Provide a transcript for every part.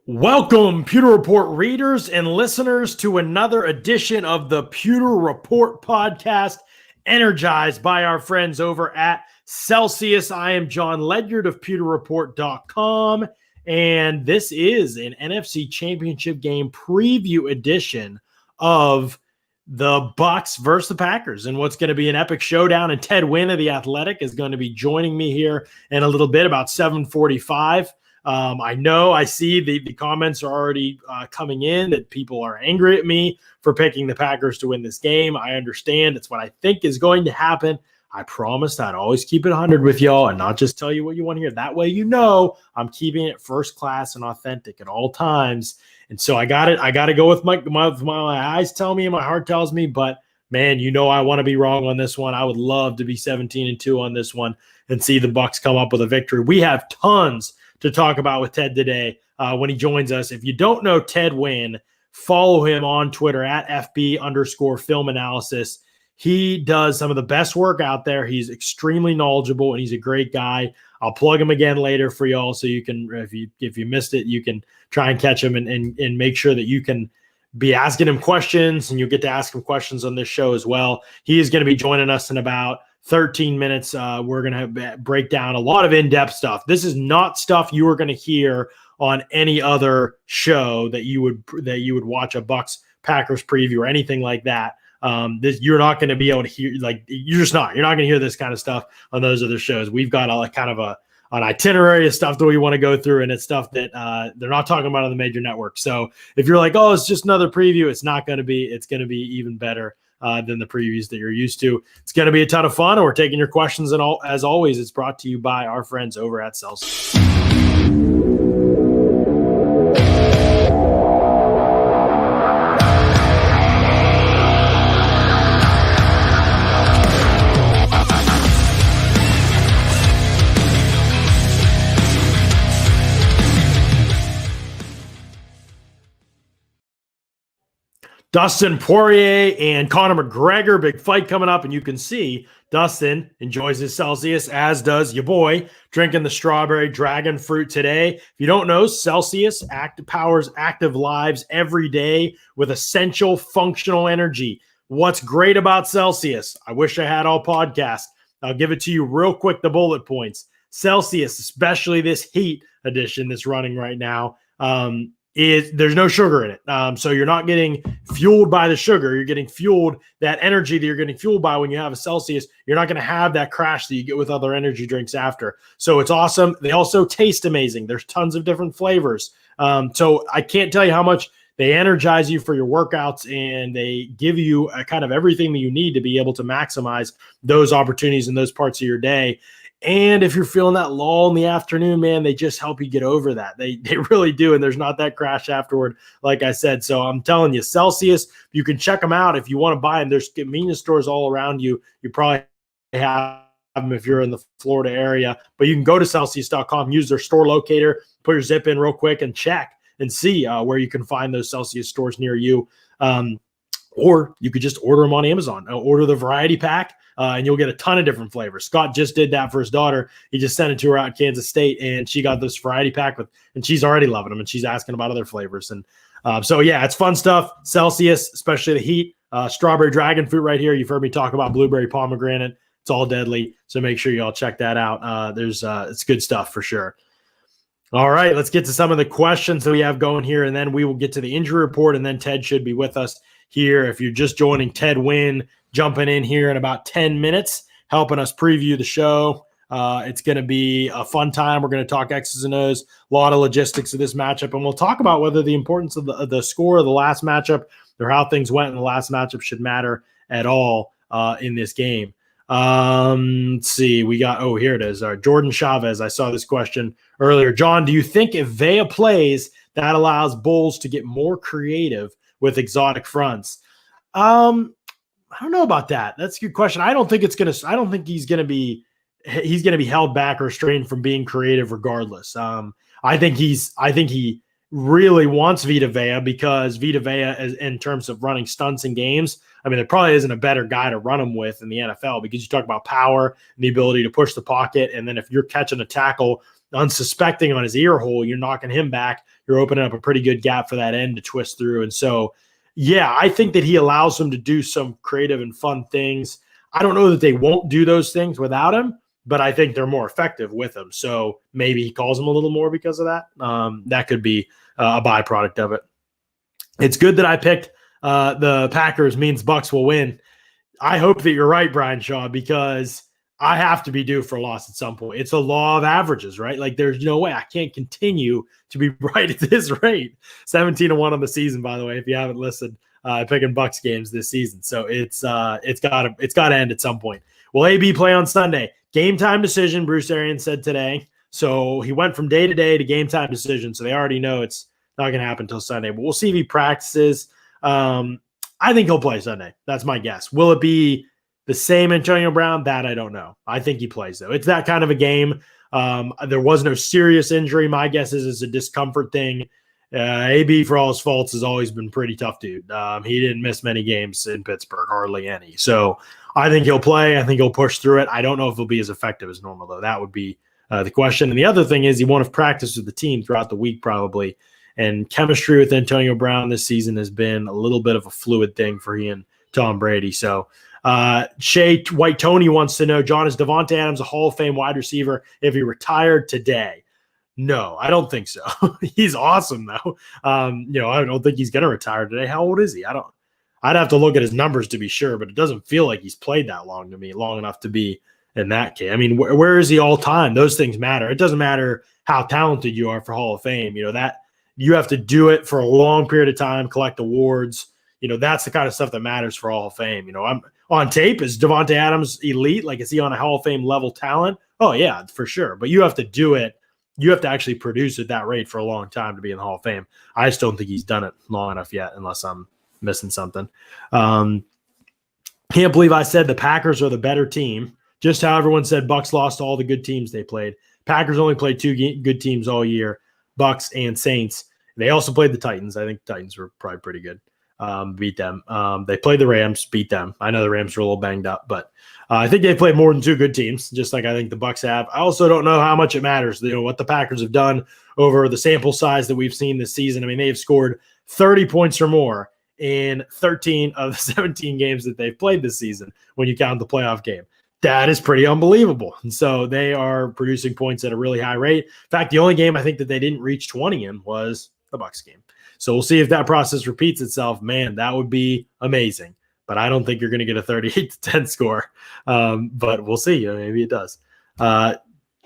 Welcome, Pewter Report readers and listeners, to another edition of the Pewter Report podcast, energized by our friends over at Celsius. I am John Ledyard of pewterreport.com, and this is an NFC Championship game preview edition of the Bucs versus the Packers, and what's going to be an epic showdown. And Ted Wynn of The Athletic is going to be joining me here in a little bit, about 7:45. I see the comments are already coming in that people are angry at me for picking the Packers to win this game. I understand. It's what I think is going to happen. I promised I'd always keep it 100 with y'all and not just tell you what you want to hear. That way, you know, I'm keeping it first class and authentic at all times. And so I got to go with my eyes tell me and my heart tells me. But man, you know, I want to be wrong on this one. I would love to be 17-2 on this one and see the Bucs come up with a victory. We have tons to talk about with Ted today when he joins us. If you don't know Ted Wynn, follow him on Twitter at FB_film analysis. He does some of the best work out there. He's extremely knowledgeable and he's a great guy. I'll plug him again later for y'all so you can, if you missed it, you can try and catch him and make sure that you can be asking him questions and you'll get to ask him questions on this show as well. He is going to be joining us in about 13 minutes. We're going to break down a lot of in-depth stuff. This is not stuff you are going to hear on any other show that you would watch a Bucs Packers preview or anything like that. You're not going to be able to hear, you're not going to hear this kind of stuff on those other shows. We've got an itinerary of stuff that we want to go through, and it's stuff that they're not talking about on the major networks. So if you're like, oh, it's just another preview, it's not going to be. It's going to be even better than the previews that you're used to. It's going to be a ton of fun, and we're taking your questions. And as always, it's brought to you by our friends over at Celsius. Dustin Poirier and Conor McGregor, big fight coming up, and you can see Dustin enjoys his Celsius, as does your boy, drinking the strawberry dragon fruit today. If you don't know, Celsius powers active lives every day with essential functional energy. What's great about Celsius? I wish I had all podcasts. I'll give it to you real quick, the bullet points. Celsius, especially this heat edition that's running right now, there's no sugar in it. So you're not getting fueled by the sugar. You're getting fueled, that energy that you're getting fueled by when you have a Celsius. You're not going to have that crash that you get with other energy drinks after. So it's awesome. They also taste amazing. There's tons of different flavors. So I can't tell you how much they energize you for your workouts, and they give you a kind of everything that you need to be able to maximize those opportunities in those parts of your day. And if you're feeling that lull in the afternoon, man, they just help you get over that. They really do. And there's not that crash afterward, like I said. So I'm telling you, Celsius, you can check them out if you want to buy them. There's convenience stores all around you. You probably have them if you're in the Florida area. But you can go to Celsius.com, use their store locator, put your zip in real quick and check and see where you can find those Celsius stores near you. Or you could just order them on Amazon. Order the variety pack. And you'll get a ton of different flavors. Scott just did that for his daughter. He just sent it to her out in Kansas State, and she got this variety pack and she's already loving them, and she's asking about other flavors. And so, yeah, it's fun stuff. Celsius, especially the heat. Strawberry dragon fruit right here. You've heard me talk about blueberry pomegranate. It's all deadly. So make sure you all check that out. It's good stuff for sure. All right, let's get to some of the questions that we have going here, and then we will get to the injury report, and then Ted should be with us here. If you're just joining, Ted Wynn jumping in here in about 10 minutes, helping us preview the show. It's going to be a fun time. We're going to talk X's and O's, a lot of logistics of this matchup, and we'll talk about whether the importance of the score of the last matchup or how things went in the last matchup should matter at all in this game. Let's see. We got, here it is. Jordan Chavez. I saw this question earlier. John, do you think if Vea plays, that allows Bulls to get more creative with exotic fronts? I don't know about that. That's a good question. I don't think he's going to be held back or restrained from being creative regardless. I think he really wants Vita Vea because Vita Vea, is, in terms of running stunts in games, I mean, there probably isn't a better guy to run them with in the NFL because you talk about power and the ability to push the pocket. And then if you're catching a tackle unsuspecting on his ear hole, you're knocking him back. You're opening up a pretty good gap for that end to twist through. And so, yeah, I think that he allows them to do some creative and fun things. I don't know that they won't do those things without him, but I think they're more effective with him. So maybe he calls them a little more because of that. That could be a byproduct of it. It's good that I picked the Packers means Bucs will win. I hope that you're right, Brian Shaw, because I have to be due for a loss at some point. It's a law of averages, right? Like there's no way I can't continue to be right at this rate. 17-1 on the season, by the way, if you haven't listened, picking Bucs games this season. So it's got to end at some point. Will AB play on Sunday? Game time decision, Bruce Arians said today. So he went from day to day to game time decision. So they already know it's not going to happen until Sunday. But we'll see if he practices. I think he'll play Sunday. That's my guess. Will it be the same Antonio Brown? That I don't know. I think he plays, though. It's that kind of a game. There was no serious injury. My guess is it's a discomfort thing. AB, for all his faults, has always been pretty tough, dude. He didn't miss many games in Pittsburgh, hardly any. So I think he'll play. I think he'll push through it. I don't know if he'll be as effective as normal, though. That would be the question. And the other thing is he won't have practiced with the team throughout the week probably. And chemistry with Antonio Brown this season has been a little bit of a fluid thing for he and Tom Brady. So Shea White Tony wants to know, John, is Davante Adams a Hall of Fame wide receiver if he retired today? No, I don't think so. He's awesome, though. I don't think he's going to retire today. How old is he? I'd have to look at his numbers to be sure, but it doesn't feel like he's played that long to me, long enough to be in that case. I mean, where is he all time? Those things matter. It doesn't matter how talented you are for Hall of Fame. That you have to do it for a long period of time, collect awards. That's the kind of stuff that matters for Hall of Fame. I'm on tape. Is Davante Adams elite? Like, is he on a Hall of Fame level talent? Oh, yeah, for sure. But you have to do it. You have to actually produce at that rate for a long time to be in the Hall of Fame. I just don't think he's done it long enough yet, unless I'm missing something. Can't believe I said the Packers are the better team. Just how everyone said Bucs lost to all the good teams they played. Packers only played two good teams all year, Bucs and Saints. They also played the Titans. I think the Titans were probably pretty good. Beat them. They played the Rams, beat them. I know the Rams were a little banged up, but I think they played more than two good teams, just like I think the Bucs have. I also don't know how much it matters, what the Packers have done over the sample size that we've seen this season. I mean, they have scored 30 points or more in 13 of the 17 games that they've played this season when you count the playoff game. That is pretty unbelievable. And so they are producing points at a really high rate. In fact, the only game I think that they didn't reach 20 in was the Bucs game. So we'll see if that process repeats itself. Man, that would be amazing. But I don't think you're going to get a 38-10 score. But we'll see. Maybe it does.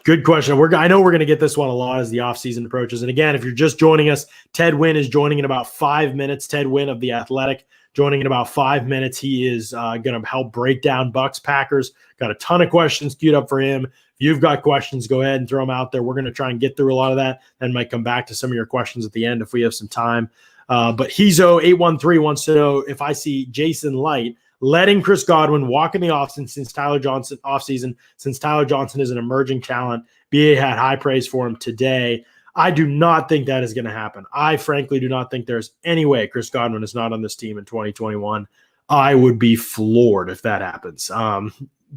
Good question. I know we're going to get this one a lot as the offseason approaches. And again, if you're just joining us, Ted Wynn is joining in about 5 minutes. Ted Wynn of The Athletic joining in about 5 minutes. He is going to help break down Bucs Packers. Got a ton of questions queued up for him. If you've got questions, go ahead and throw them out there. We're going to try and get through a lot of that and might come back to some of your questions at the end if we have some time. But Hezo813 wants to know if I see Jason Light letting Chris Godwin walk in the offseason since Tyler Johnson is an emerging talent. BA had high praise for him today. I do not think that is going to happen. I frankly do not think there's any way Chris Godwin is not on this team in 2021. I would be floored if that happens.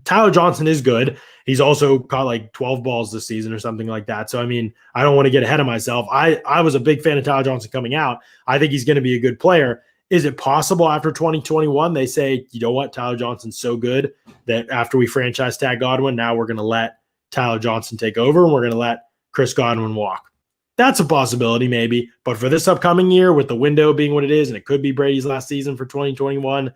Tyler Johnson is good. He's also caught like 12 balls this season or something like that. So, I mean, I don't want to get ahead of myself. I was a big fan of Tyler Johnson coming out. I think he's going to be a good player. Is it possible after 2021 they say, you know what, Tyler Johnson's so good that after we franchise tag Godwin, now we're going to let Tyler Johnson take over and we're going to let Chris Godwin walk? That's a possibility maybe. But for this upcoming year, with the window being what it is, and it could be Brady's last season for 2021,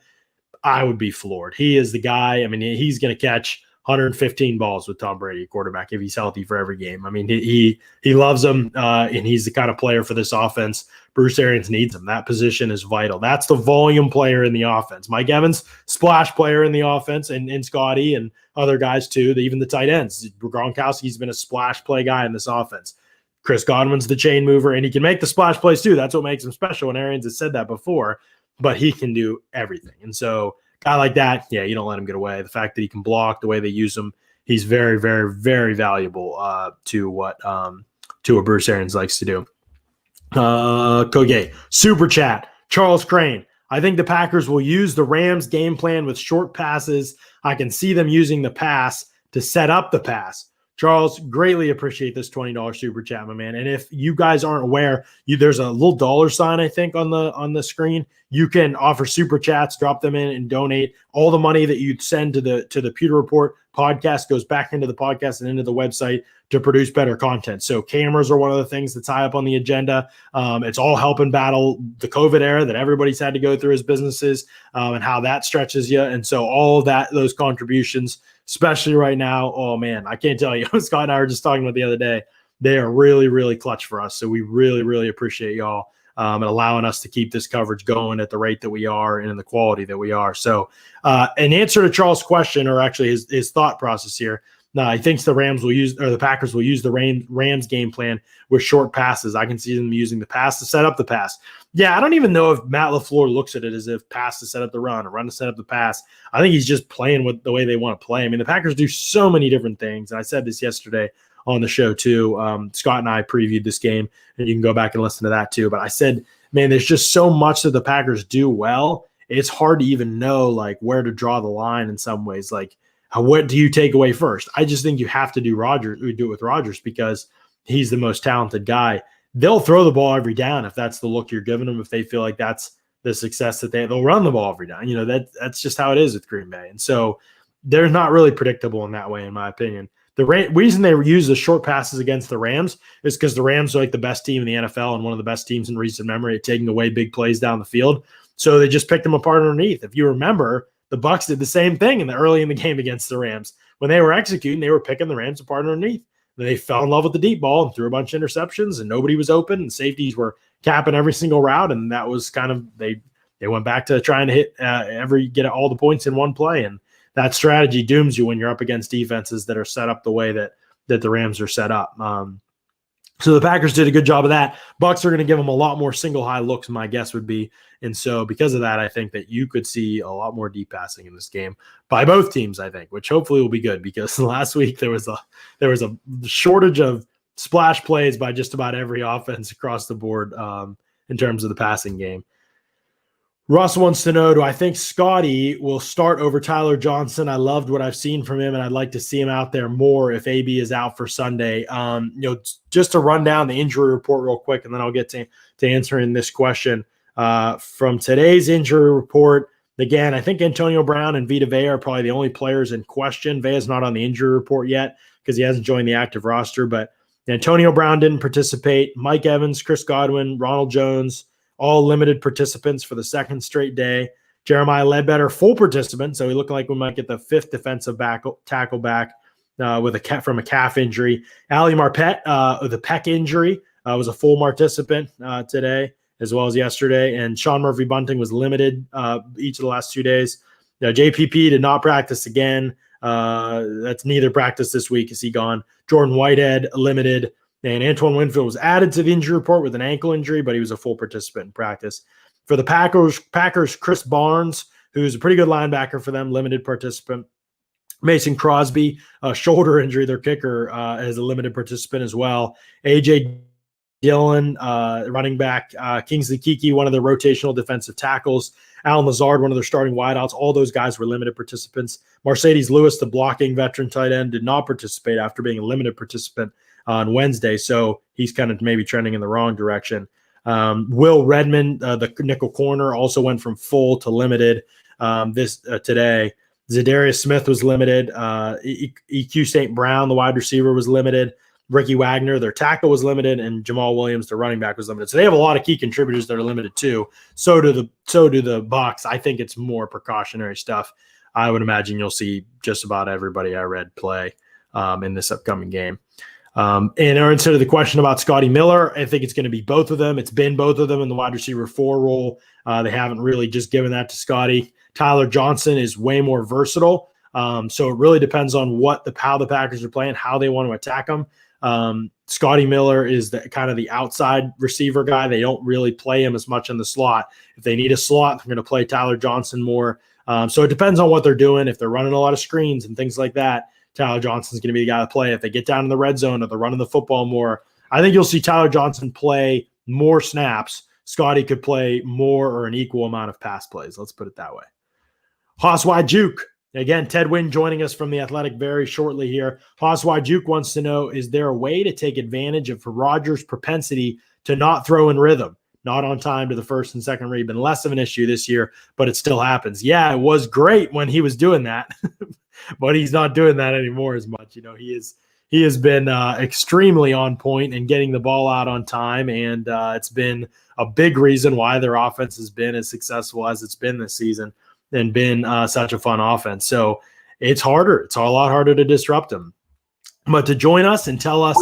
I would be floored. He is the guy. I mean, he's going to catch 115 balls with Tom Brady, quarterback, if he's healthy for every game. I mean, he loves him, and he's the kind of player for this offense. Bruce Arians needs him. That position is vital. That's the volume player in the offense. Mike Evans, splash player in the offense, and Scotty and other guys too, even the tight ends. Gronkowski's been a splash play guy in this offense. Chris Godwin's the chain mover, and he can make the splash plays too. That's what makes him special, and Arians has said that before. But he can do everything. And so a guy like that, yeah, you don't let him get away. The fact that he can block, the way they use him, he's very, very, very valuable to what Bruce Arians likes to do. Koge, Super Chat, Charles Crane. I think the Packers will use the Rams game plan with short passes. I can see them using the pass to set up the pass. Charles, greatly appreciate this $20 super chat, my man. And if you guys aren't aware, there's a little dollar sign, I think, on the screen. You can offer super chats, drop them in, and donate. All the money that you send to the Pewter Report podcast goes back into the podcast and into the website to produce better content. So cameras are one of the things that's high up on the agenda. It's all helping battle the COVID era that everybody's had to go through as businesses, and how that stretches you. And so all of that, those contributions, especially right now, oh man, I can't tell you. Scott and I were just talking about the other day. They are really, really clutch for us. So we really, really appreciate y'all and allowing us to keep this coverage going at the rate that we are and in the quality that we are. So in answer to Charles' question, or actually his thought process here, he thinks the Packers will use the Rams game plan with short passes. I can see them using the pass to set up the pass. Yeah, I don't even know if Matt LaFleur looks at it as if pass to set up the run or run to set up the pass. I think he's just playing with the way they want to play. I mean, the Packers do so many different things. And I said this yesterday on the show too. Scott and I previewed this game, and you can go back and listen to that too. But I said, man, there's just so much that the Packers do well. It's hard to even know like where to draw the line in some ways. Like, what do you take away first? I just think you have to do Rodgers. We do it with Rodgers because he's the most talented guy. They'll throw the ball every down if that's the look you're giving them. If they feel like that's the success that they'll run the ball every down. You know, that's just how it is with Green Bay. And so they're not really predictable in that way, in my opinion. The reason they use the short passes against the Rams is because the Rams are like the best team in the NFL and one of the best teams in recent memory at taking away big plays down the field. So they just picked them apart underneath. If you remember, the Bucs did the same thing early in the game against the Rams. When they were executing, they were picking the Rams apart underneath. Then they fell in love with the deep ball and threw a bunch of interceptions, and nobody was open, and safeties were capping every single route, and that was kind of they went back to trying to hit get all the points in one play, and that strategy dooms you when you're up against defenses that are set up the way that the Rams are set up. So the Packers did a good job of that. Bucs are going to give them a lot more single high looks, my guess would be. And so because of that, I think that you could see a lot more deep passing in this game by both teams, I think, which hopefully will be good because last week there was a shortage of splash plays by just about every offense across the board in terms of the passing game. Russ wants to know, do I think Scotty will start over Tyler Johnson? I loved what I've seen from him, and I'd like to see him out there more if AB is out for Sunday. Just to run down the injury report real quick, and then I'll get to answering this question. From today's injury report, again, I think Antonio Brown and Vita Vea are probably the only players in question. Vea's not on the injury report yet because he hasn't joined the active roster, but Antonio Brown didn't participate. Mike Evans, Chris Godwin, Ronald Jones, all limited participants for the second straight day. Jeremiah Ledbetter, full participant, so he looked like we might get the fifth defensive tackle back from a calf injury. Ali Marpet, with a pec injury, was a full participant today as well as yesterday, and Sean Murphy-Bunting was limited each of the last 2 days. JPP did not practice again. That's neither practice this week. Is he gone? Jordan Whitehead, limited. And Antoine Winfield was added to the injury report with an ankle injury, but he was a full participant in practice. For the Packers, Chris Barnes, who's a pretty good linebacker for them, limited participant. Mason Crosby, a shoulder injury, their kicker, is a limited participant as well. A.J. Dillon, running back. Kingsley Kiki, one of their rotational defensive tackles. Alan Lazard, one of their starting wideouts. All those guys were limited participants. Mercedes Lewis, the blocking veteran tight end, did not participate after being a limited participant on Wednesday, so he's kind of maybe trending in the wrong direction. Will Redmond, the nickel corner, also went from full to limited today. Zadarius Smith was limited. EQ St. Brown, the wide receiver, was limited. Ricky Wagner, their tackle, was limited, and Jamal Williams, the running back, was limited. So they have a lot of key contributors that are limited too. So do the Bucs. I think it's more precautionary stuff. I would imagine you'll see just about everybody I read play in this upcoming game. And instead of the question about Scotty Miller, I think it's going to be both of them. It's been both of them in the wide receiver 4 role. They haven't really just given that to Scotty. Tyler Johnson is way more versatile. So it really depends on how the Packers are playing, how they want to attack them. Scotty Miller is kind of the outside receiver guy. They don't really play him as much in the slot. If they need a slot, they're going to play Tyler Johnson more. So it depends on what they're doing. If they're running a lot of screens and things like that, Tyler Johnson's going to be the guy to play. If they get down in the red zone or they're running the football more, I think you'll see Tyler Johnson play more snaps, Scotty could play more or an equal amount of pass plays. Let's put it that way. Hoswai Juke. Again, Ted Wynn joining us from The Athletic very shortly here. Hoswai Juke wants to know, is there a way to take advantage of Rodgers' propensity to not throw in rhythm? Not on time to the first and second read. Been less of an issue this year, but it still happens. Yeah, it was great when he was doing that, but he's not doing that anymore as much. He has been extremely on point and getting the ball out on time, and it's been a big reason why their offense has been as successful as it's been this season and been such a fun offense. So it's harder. It's a lot harder to disrupt them. But to join us and tell us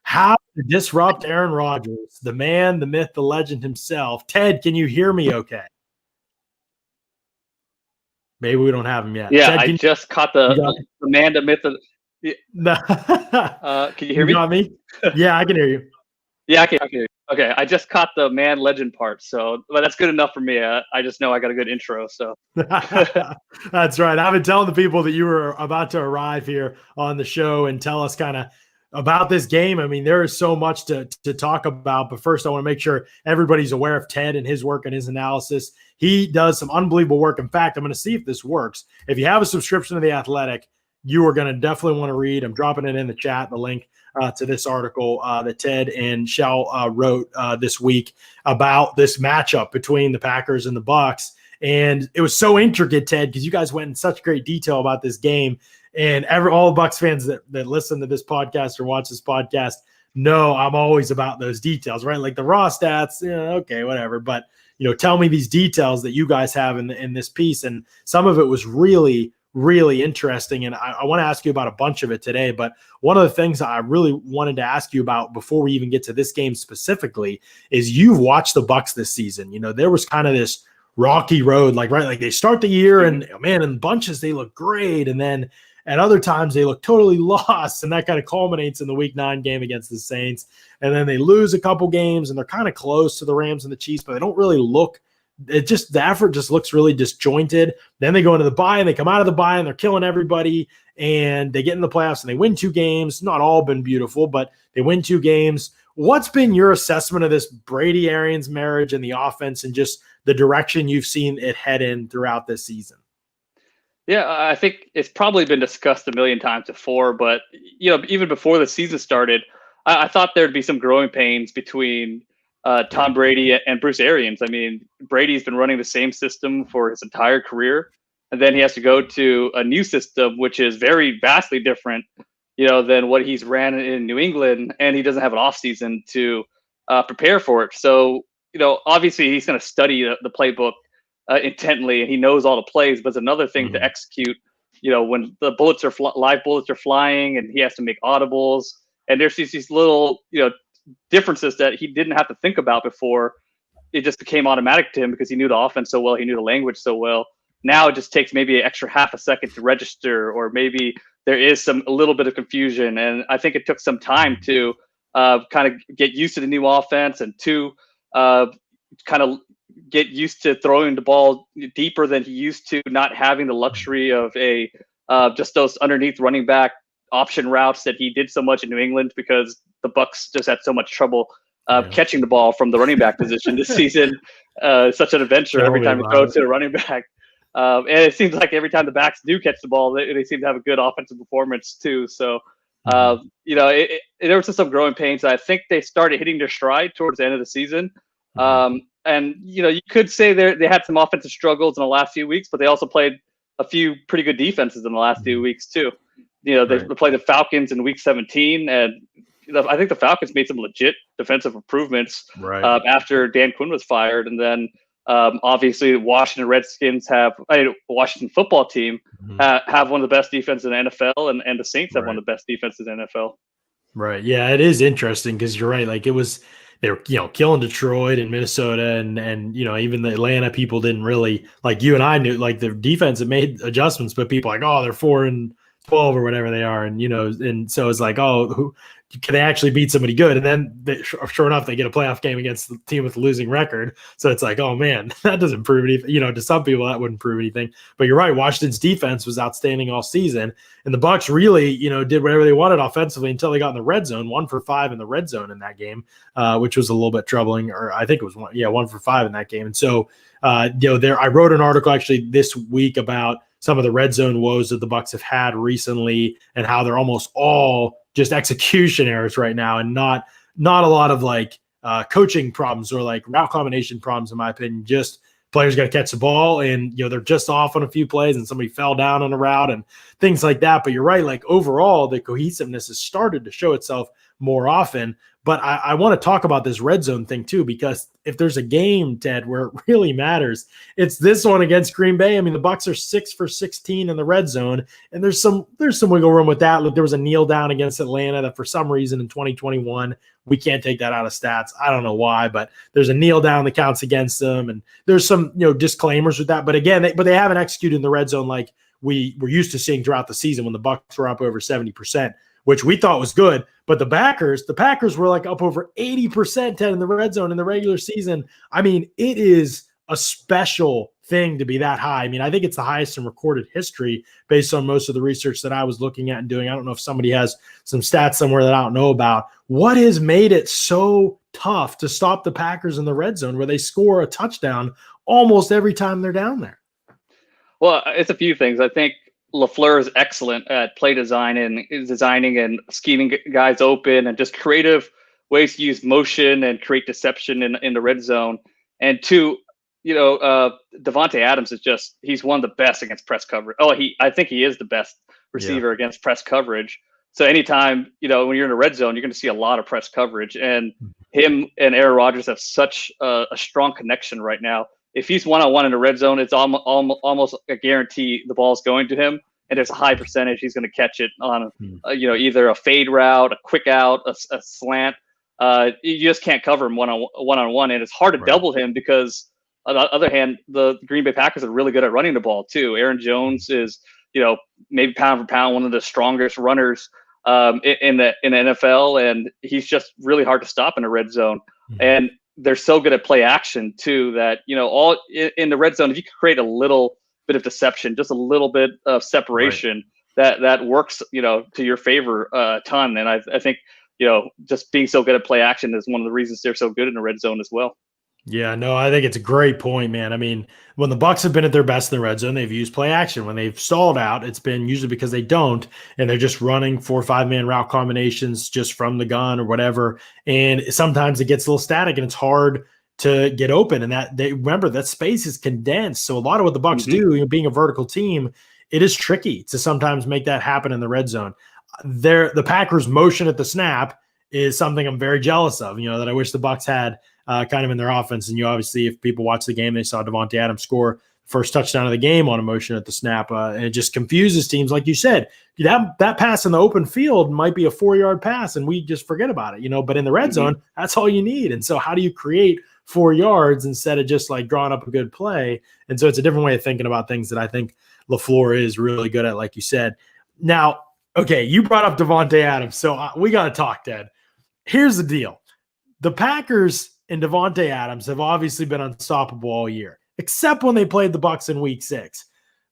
how to disrupt Aaron Rodgers, the man, the myth, the legend himself. Ted, can you hear me okay? Maybe we don't have him yet. Yeah, Ted, I just caught the man, the myth. Can you hear me? You got me? Yeah, I can hear you. Yeah, I can hear you. Okay, I just caught the man legend part, but that's good enough for me. I just know I got a good intro. So that's right. I've been telling the people that you were about to arrive here on the show and tell us kind of about this game. I mean, there is so much to talk about, but first I want to make sure everybody's aware of Ted and his work and his analysis. He does some unbelievable work. In fact, I'm going to see if this works. If you have a subscription to The Athletic, you are going to definitely want to read. I'm dropping it in the chat, the link to this article that Ted and Shell wrote this week about this matchup between the Packers and the Bucs. And it was so intricate, Ted, because you guys went in such great detail about this game. And all the Bucs fans that listen to this podcast or watch this podcast know I'm always about those details, right? Like the raw stats, okay, whatever. But, tell me these details that you guys have in this piece. And some of it was really, really interesting. And I want to ask you about a bunch of it today. But one of the things I really wanted to ask you about before we even get to this game specifically is you've watched the Bucs this season. There was kind of this rocky road, like they start the year and man, in bunches, they look great. And then at other times they look totally lost. And that kind of culminates in the week 9 game against the Saints. And then they lose a couple games and they're kind of close to the Rams and the Chiefs, but they don't really look the effort just looks really disjointed. Then they go into the bye and they come out of the bye and they're killing everybody and they get in the playoffs and they win 2 games. Not all been beautiful, but they win 2 games. What's been your assessment of this Brady Arians marriage and the offense and just the direction you've seen it head in throughout this season? Yeah, I think it's probably been discussed a million times before, but even before the season started, I thought there'd be some growing pains between Tom Brady and Bruce Arians. I mean, Brady's been running the same system for his entire career, and then he has to go to a new system, which is very vastly different, than what he's ran in New England, and he doesn't have an off season to prepare for it. So, obviously he's going to study the playbook intently, and he knows all the plays. But it's another thing to execute. When the bullets are live bullets are flying, and he has to make audibles, and there's these little differences that he didn't have to think about before. It just became automatic to him because he knew the offense so well, he knew the language so well. Now it just takes maybe an extra half a second to register, or maybe there is a little bit of confusion. And I think it took some time to kind of get used to the new offense and to kind of get used to throwing the ball deeper than he used to, not having the luxury of just those underneath running back option routes that he did so much in New England, because the Bucs just had so much trouble catching the ball from the running back position this season. Such an adventure every time you throw to a running back. And it seems like every time the backs do catch the ball, they seem to have a good offensive performance too. So, there was just some growing pains. I think they started hitting their stride towards the end of the season. And, you could say they had some offensive struggles in the last few weeks, but they also played a few pretty good defenses in the last few weeks too. They played the Falcons in week 17, and I think the Falcons made some legit defensive improvements after Dan Quinn was fired. And then obviously the Washington Redskins Washington football team have one of the best defenses in the NFL, and the Saints have one of the best defenses in the NFL. Right. Yeah, it is interesting because you're right. Like they were, killing Detroit and Minnesota and even the Atlanta people didn't really, like you and I knew, like the defense had made adjustments, but people like, oh, they're 4-2 12 or whatever they are. And, and so it's like, oh, who can they actually beat somebody good? And then sure enough, they get a playoff game against the team with a losing record. So it's like, oh man, that doesn't prove anything. To some people that wouldn't prove anything, but you're right. Washington's defense was outstanding all season. And the Bucs really, did whatever they wanted offensively until they got in the red zone, 1 for 5 in the red zone in that game, which was a little bit troubling, or I think it was 1 for 5 in that game. And so, I wrote an article actually this week about some of the red zone woes that the Bucs have had recently and how they're almost all just execution errors right now, and not a lot of like coaching problems or like route combination problems, in my opinion. Just players got to catch the ball, and they're just off on a few plays, and somebody fell down on a route and things like that. But you're right, like overall, the cohesiveness has started to show itself more often. But I want to talk about this red zone thing too, because if there's a game, Ted, where it really matters, it's this one against Green Bay. I mean, the Bucs are 6 for 16 in the red zone, and there's some wiggle room with that. Look, there was a kneel down against Atlanta that for some reason in 2021 we can't take that out of stats. I don't know why, but there's a kneel down that counts against them, and there's some disclaimers with that. But again, they haven't executed in the red zone like we were used to seeing throughout the season when the Bucs were up over 70%. Which we thought was good, but the Packers were like up over 80% Ted in the red zone in the regular season. I mean, it is a special thing to be that high. I mean, I think it's the highest in recorded history based on most of the research that I was looking at and doing. I don't know if somebody has some stats somewhere that I don't know about. What has made it so tough to stop the Packers in the red zone where they score a touchdown almost every time they're down there? Well, it's a few things. I think LaFleur is excellent at play design and designing and scheming guys open and just creative ways to use motion and create deception in the red zone. And two, Davante Adams he's one of the best against press coverage. I think he is the best receiver against press coverage. So anytime, when you're in a red zone, you're going to see a lot of press coverage, and him and Aaron Rodgers have such a strong connection right now. If he's one-on-one in the red zone, it's almost a guarantee the ball's going to him, and there's a high percentage he's going to catch it on, either a fade route, a quick out, a slant. You just can't cover him one-on-one, and it's hard to double him because, on the other hand, the Green Bay Packers are really good at running the ball too. Aaron Jones is, maybe pound for pound one of the strongest runners in the NFL, and he's just really hard to stop in the red zone. And they're so good at play action too that, all in the red zone, if you can create a little bit of deception, just a little bit of separation, that works, to your favor a ton. And I think, just being so good at play action is one of the reasons they're so good in the red zone as well. Yeah, no, I think it's a great point, man. I mean, when the Bucs have been at their best in the red zone, they've used play action. When they've stalled out, it's been usually because they don't, and they're just running 4 or 5 man route combinations just from the gun or whatever. And sometimes it gets a little static, and it's hard to get open. And remember that space is condensed. So a lot of what the Bucs do, being a vertical team, it is tricky to sometimes make that happen in the red zone. The Packers' motion at the snap is something I'm very jealous of. That I wish the Bucs had. Kind of in their offense. And obviously, if people watch the game, they saw Davante Adams score the first touchdown of the game on a motion at the snap. And it just confuses teams. Like you said, that pass in the open field might be a 4-yard pass, and we just forget about it, but in the red zone, that's all you need. And so how do you create 4 yards instead of just like drawing up a good play? And so it's a different way of thinking about things that I think LaFleur is really good at, like you said. Now, okay, you brought up Davante Adams. So we got to talk, Ted. Here's the deal. The Packers and Davante Adams have obviously been unstoppable all year, except when they played the Bucs in week 6,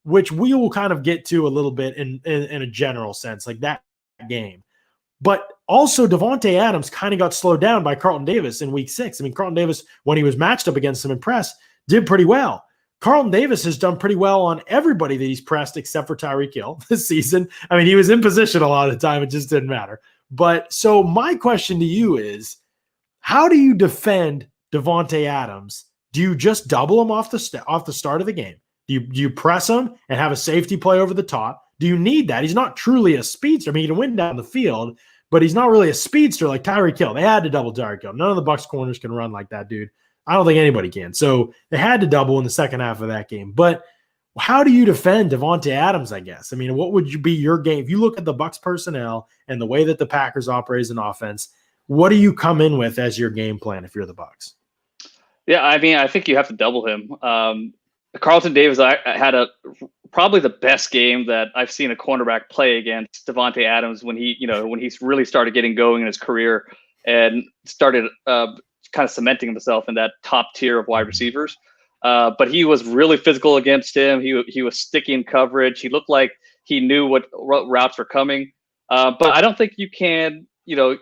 which we will kind of get to a little bit in a general sense, like that game. But also Davante Adams kind of got slowed down by Carlton Davis in week 6. I mean, Carlton Davis, when he was matched up against him in press, did pretty well. Carlton Davis has done pretty well on everybody that he's pressed except for Tyreek Hill this season. I mean, he was in position a lot of the time. It just didn't matter. But so my question to you is, how do you defend Davante Adams? Do you just double him off the start of the game? Do you press him and have a safety play over the top? Do you need that? He's not truly a speedster. I mean, he can win down the field, but he's not really a speedster like Tyreek Hill. They had to double Tyreek Hill. None of the Bucs corners can run like that, dude. I don't think anybody can. So they had to double in the second half of that game. But how do you defend Davante Adams, I guess? I mean, what would be your game? If you look at the Bucs personnel and the way that the Packers operate as an offense, what do you come in with as your game plan if you're the Bucs? Yeah, I mean, I think you have to double him. Carlton Davis had a probably the best game that I've seen a cornerback play against Davante Adams when he's really started getting going in his career and started kind of cementing himself in that top tier of wide receivers. But he was really physical against him. He was sticky in coverage. He looked like he knew what routes were coming. But I don't think you can,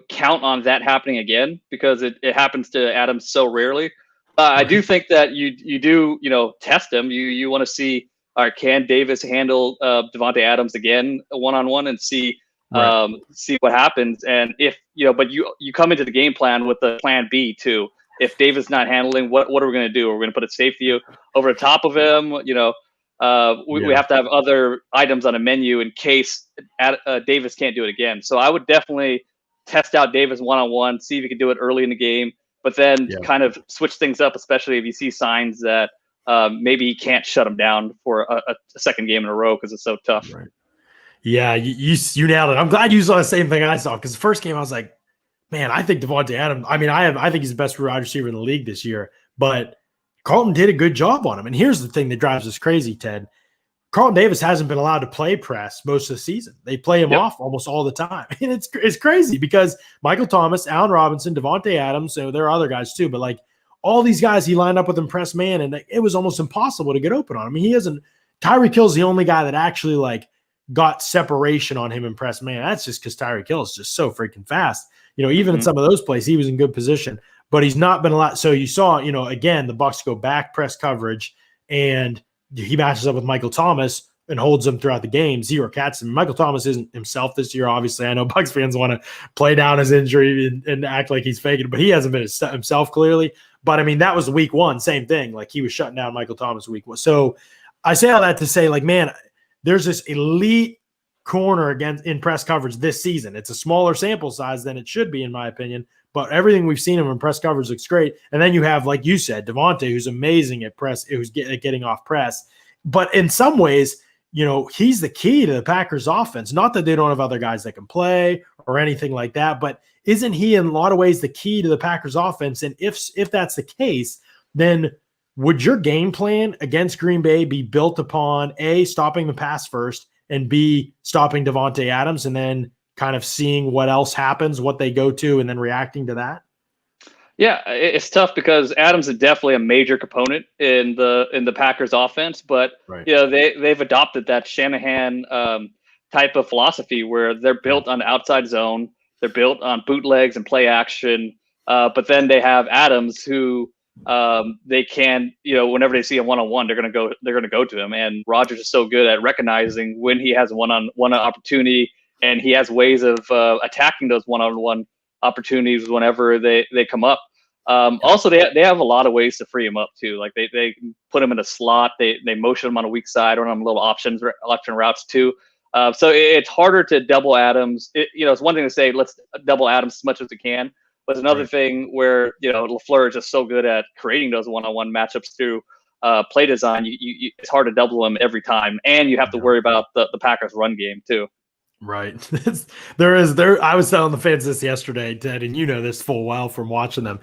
count on that happening again because it happens to Adams so rarely. I do think that you do, test him. You want to see, all right, can Davis handle Davante Adams again one-on-one and see what happens. And if, but you come into the game plan with the plan B too. If Davis not handling, what are we going to do? We're going to put a safety over the top of him. We have to have other items on a menu in case Davis can't do it again. So I would definitely test out Davis one-on-one, see if he can do it early in the game, but then kind of switch things up, especially if you see signs that maybe he can't shut him down for a second game in a row because it's so tough. Right. Yeah, you nailed it. I'm glad you saw the same thing I saw because the first game I was like, man, I think Davante Adams. I mean, I think he's the best wide receiver in the league this year. But Carlton did a good job on him. And here's the thing that drives us crazy, Ted. Carlton Davis hasn't been allowed to play press most of the season. They play him off almost all the time. And it's crazy because Michael Thomas, Allen Robinson, Davante Adams, so there are other guys too, but like all these guys he lined up with him press man, and it was almost impossible to get open on him. I mean, Tyreek Hill's the only guy that actually like got separation on him in press man. That's just because Tyreek Hill is just so freaking fast. Even in some of those plays, he was in good position, but he's not been allowed. So you saw, again, the Bucs go back press coverage and he matches up with Michael Thomas and holds him throughout the game. Zero cats. And Michael Thomas isn't himself this year, obviously. I know Bucs fans want to play down his injury and act like he's faking it, but he hasn't been himself clearly. But I mean, that was week one, same thing. Like he was shutting down Michael Thomas week one. So I say all that to say, like, man, there's this elite corner against in press coverage this season. It's a smaller sample size than it should be, in my opinion. But everything we've seen him in press coverage looks great. And then you have, like you said, Davante, who's amazing at press, who's getting off press. But in some ways, he's the key to the Packers offense. Not that they don't have other guys that can play or anything like that, but isn't he in a lot of ways the key to the Packers offense? And if that's the case, then would your game plan against Green Bay be built upon A, stopping the pass first, and B, stopping Davante Adams, and then kind of seeing what else happens, what they go to, and then reacting to that? Yeah, it's tough because Adams is definitely a major component in the Packers offense, but they've adopted that Shanahan type of philosophy where they're built on the outside zone, they're built on bootlegs and play action, but then they have Adams who they can, whenever they see a one-on-one, they're gonna go to him. And Rodgers is so good at recognizing when he has one-on-one opportunity, and he has ways of attacking those one-on-one opportunities whenever they come up. Also, they have a lot of ways to free him up too. Like they put him in a slot, they motion him on a weak side, or on little option routes too. So it's harder to double Adams. It's one thing to say let's double Adams as much as we can. But another thing where, LaFleur is just so good at creating those one-on-one matchups through play design, it's hard to double them every time. And you have to worry about the Packers run game too. Right. I was telling the fans this yesterday, Ted, and this full well from watching them.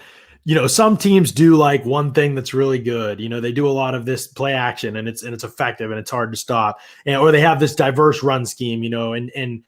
Some teams do like one thing that's really good. They do a lot of this play action and it's effective and it's hard to stop. Or they have this diverse run scheme, and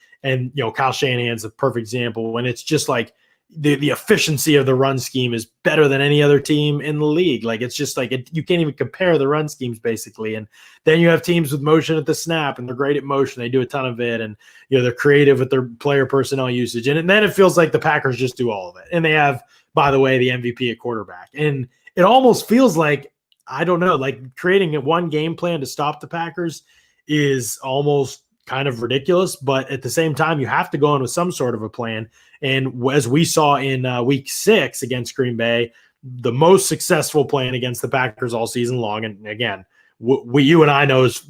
Kyle Shanahan's a perfect example when it's just like, the efficiency of the run scheme is better than any other team in the league. Like it's just like you can't even compare the run schemes basically. And then you have teams with motion at the snap and they're great at motion. They do a ton of it. And, they're creative with their player personnel usage. And then it feels like the Packers just do all of it. And they have, by the way, the MVP at quarterback. And it almost feels like, I don't know, like creating one game plan to stop the Packers is almost kind of ridiculous, but at the same time, you have to go in with some sort of a plan. And as we saw in week 6 against Green Bay, the most successful plan against the Packers all season long. And again, you and I know is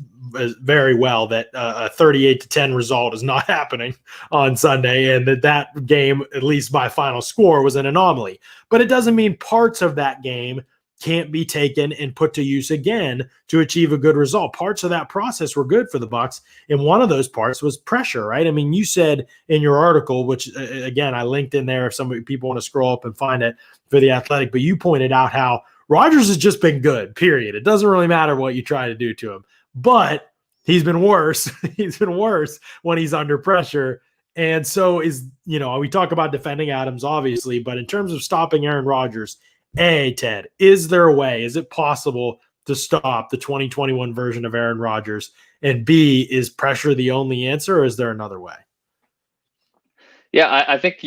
very well that a 38-10 result is not happening on Sunday, and that game, at least by final score, was an anomaly. But it doesn't mean parts of that game can't be taken and put to use again to achieve a good result. Parts of that process were good for the Bucs, and one of those parts was pressure, right? I mean, you said in your article, which again I linked in there if some people want to scroll up and find it for The Athletic, but you pointed out how Rodgers has just been good, period. It doesn't really matter what you try to do to him. But he's been worse. He's been worse when he's under pressure. And so we talk about defending Adams, obviously, but in terms of stopping Aaron Rodgers, Ted, is there a way? Is it possible to stop the 2021 version of Aaron Rodgers? And B, is pressure the only answer, or is there another way? Yeah, I think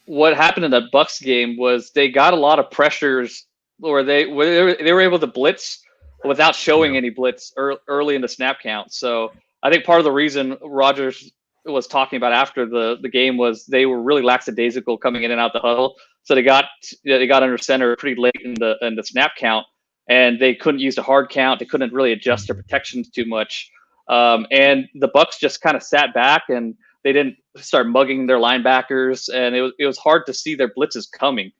what happened in the Bucs game was they got a lot of pressures where they were able to blitz without showing any blitz early in the snap count. So I think part of the reason Rodgers was talking about after the game was they were really lackadaisical coming in and out the huddle. So they got under center pretty late in the snap count, and they couldn't use the hard count. They couldn't really adjust their protections too much. And the Bucs just kind of sat back and they didn't start mugging their linebackers, and it was hard to see their blitzes coming.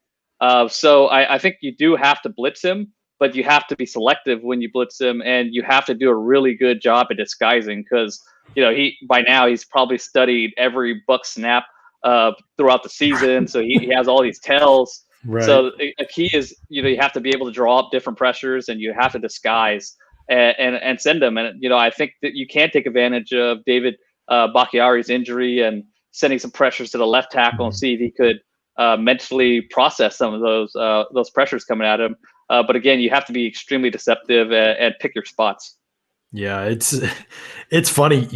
So I think you do have to blitz him, but you have to be selective when you blitz him, and you have to do a really good job at disguising because by now he's probably studied every Bucs snap throughout the season, so he has all these tells. Right. So a key is you have to be able to draw up different pressures, and you have to disguise and send them. And I think that you can take advantage of David Bakhtiari's injury and sending some pressures to the left tackle and see if he could mentally process some of those pressures coming at him. But again, you have to be extremely deceptive and pick your spots. Yeah, it's funny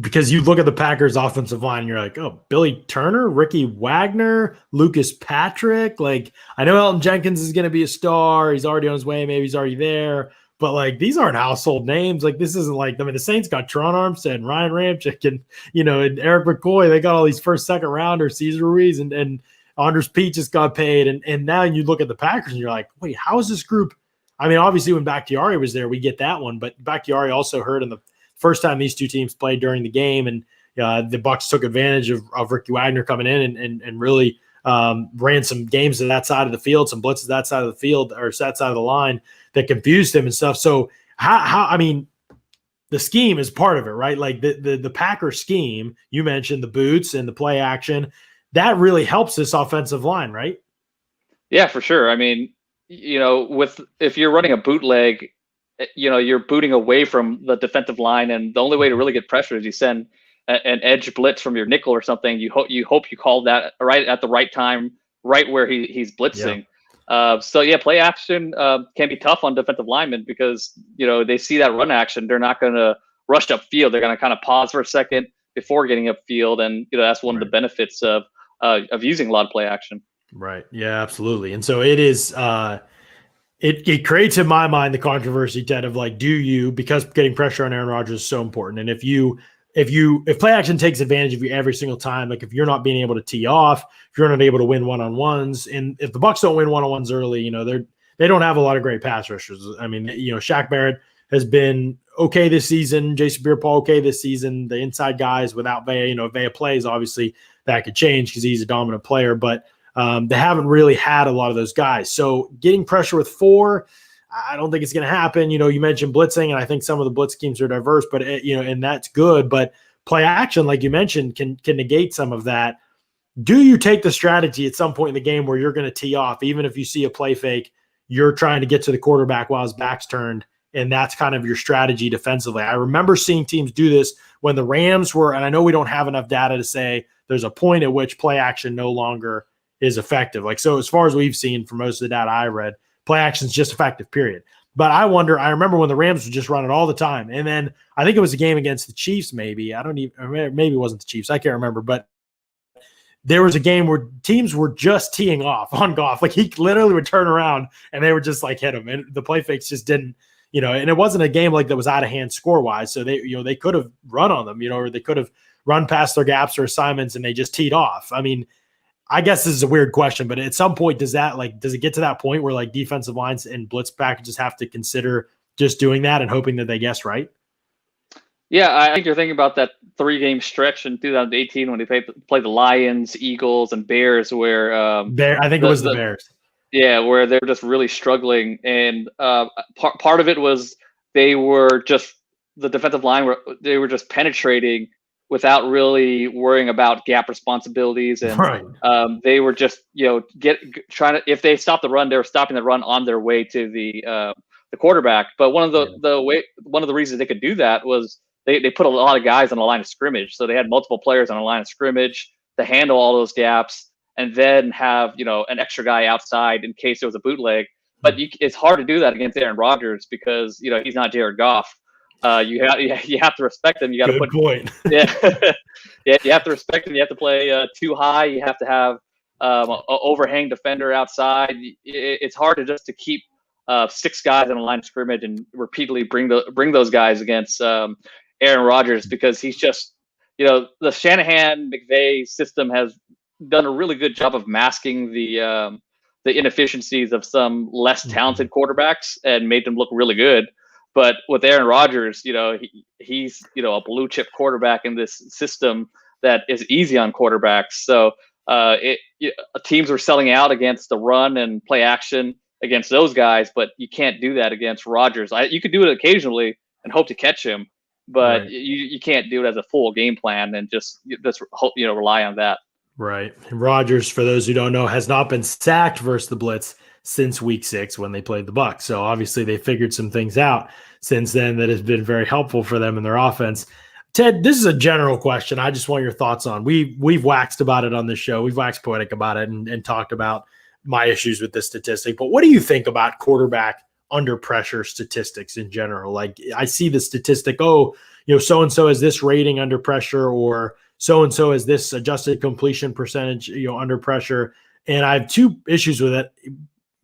because you look at the Packers offensive line and you're like, oh, Billy Turner, Ricky Wagner, Lucas Patrick. Like, I know Elton Jenkins is going to be a star. He's already on his way. Maybe he's already there. But like, these aren't household names. Like, this isn't like, the Saints got Teron Armstead and Ryan Ramczyk and, and Eric McCoy. They got all these first, second rounders, Cesar Ruiz and Andres Pete just got paid. And now you look at the Packers and you're like, wait, how is this group? I mean, obviously when Bakhtiari was there, we get that one, but Bakhtiari also hurt in the first time these two teams played during the game. And the Bucs took advantage of Ricky Wagner coming in and really ran some games to that side of the field, some blitzes that side of the field or that side of the line that confused him and stuff. So how the scheme is part of it, right? Like the Packer scheme, you mentioned the boots and the play action, that really helps this offensive line, right? Yeah, for sure. I mean, if you're running a bootleg, you're booting away from the defensive line, and the only way to really get pressure is you send an edge blitz from your nickel or something. You hope you call that right at the right time, right where he's blitzing. Yeah. Play action can be tough on defensive linemen because they see that run action. They're not going to rush upfield. They're going to kind of pause for a second before getting upfield, and that's one of the benefits of using a lot of play action. Right. Yeah, absolutely. And so it is it creates in my mind the controversy, Ted, of like, because getting pressure on Aaron Rodgers is so important. And if play action takes advantage of you every single time, like if you're not being able to tee off, if you're not able to win one-on-ones, and if the Bucs don't win one-on-ones early, they don't have a lot of great pass rushers. I mean, Shaq Barrett has been okay this season, Jason Pierre-Paul okay this season, the inside guys without Vea, if Vea plays, obviously that could change because he's a dominant player, but they haven't really had a lot of those guys. So getting pressure with 4, I don't think it's going to happen. You mentioned blitzing, and I think some of the blitz schemes are diverse, but and that's good. But play action, like you mentioned, can negate some of that. Do you take the strategy at some point in the game where you're going to tee off, even if you see a play fake, you're trying to get to the quarterback while his back's turned, and that's kind of your strategy defensively? I remember seeing teams do this when the Rams were, and I know we don't have enough data to say there's a point at which play action no longer is effective. Like, so as far as we've seen from most of the data I read, play action is just effective, period. But I remember when the Rams would just run it all the time. And then I think it was a game against the Chiefs, maybe. Maybe it wasn't the Chiefs. I can't remember. But there was a game where teams were just teeing off on Goff. Like, he literally would turn around and they would just like hit him. And the play fakes just didn't, and it wasn't a game like that was out of hand score-wise. So they could have run on them, or they could have run past their gaps or assignments and they just teed off. I mean, I guess this is a weird question, but at some point, does it get to that point where like defensive lines and blitz packages have to consider just doing that and hoping that they guess right? Yeah, I think you're thinking about that 3-game stretch in 2018 when they played the Lions, Eagles, and Bears, where I think it was the Bears. Yeah, where they're just really struggling, and part of it was the defensive line they were just penetrating without really worrying about gap responsibilities. And right. They were just, trying to, if they stopped the run, they were stopping the run on their way to the the quarterback. But one of the reasons they could do that was they put a lot of guys on the line of scrimmage. So they had multiple players on the line of scrimmage to handle all those gaps, and then have, an extra guy outside in case there was a bootleg. But it's hard to do that against Aaron Rodgers because, he's not Jared Goff. You have to respect him. You got to put point. Yeah. Yeah, you have to respect him. You have to play too high. You have to have an overhang defender outside. It's hard to keep 6 guys on the line of scrimmage and repeatedly bring those guys against Aaron Rodgers, because he's just, the Shanahan-McVay system has done a really good job of masking the inefficiencies of some less talented quarterbacks and made them look really good. But with Aaron Rodgers, he's a blue chip quarterback in this system that is easy on quarterbacks. So teams are selling out against the run and play action against those guys, but you can't do that against Rodgers. You could do it occasionally and hope to catch him, but you can't do it as a full game plan and just rely on that. Right. And Rodgers, for those who don't know, has not been sacked versus the blitz since week 6 when they played the Bucs. So obviously they figured some things out since then that has been very helpful for them in their offense. Ted, this is a general question. I just want your thoughts on. We've waxed about it on this show. We've waxed poetic about it and talked about my issues with this statistic. But what do you think about quarterback under pressure statistics in general? Like, I see the statistic, so-and-so has this rating under pressure, or so-and-so has this adjusted completion percentage, under pressure. And I have 2 issues with it.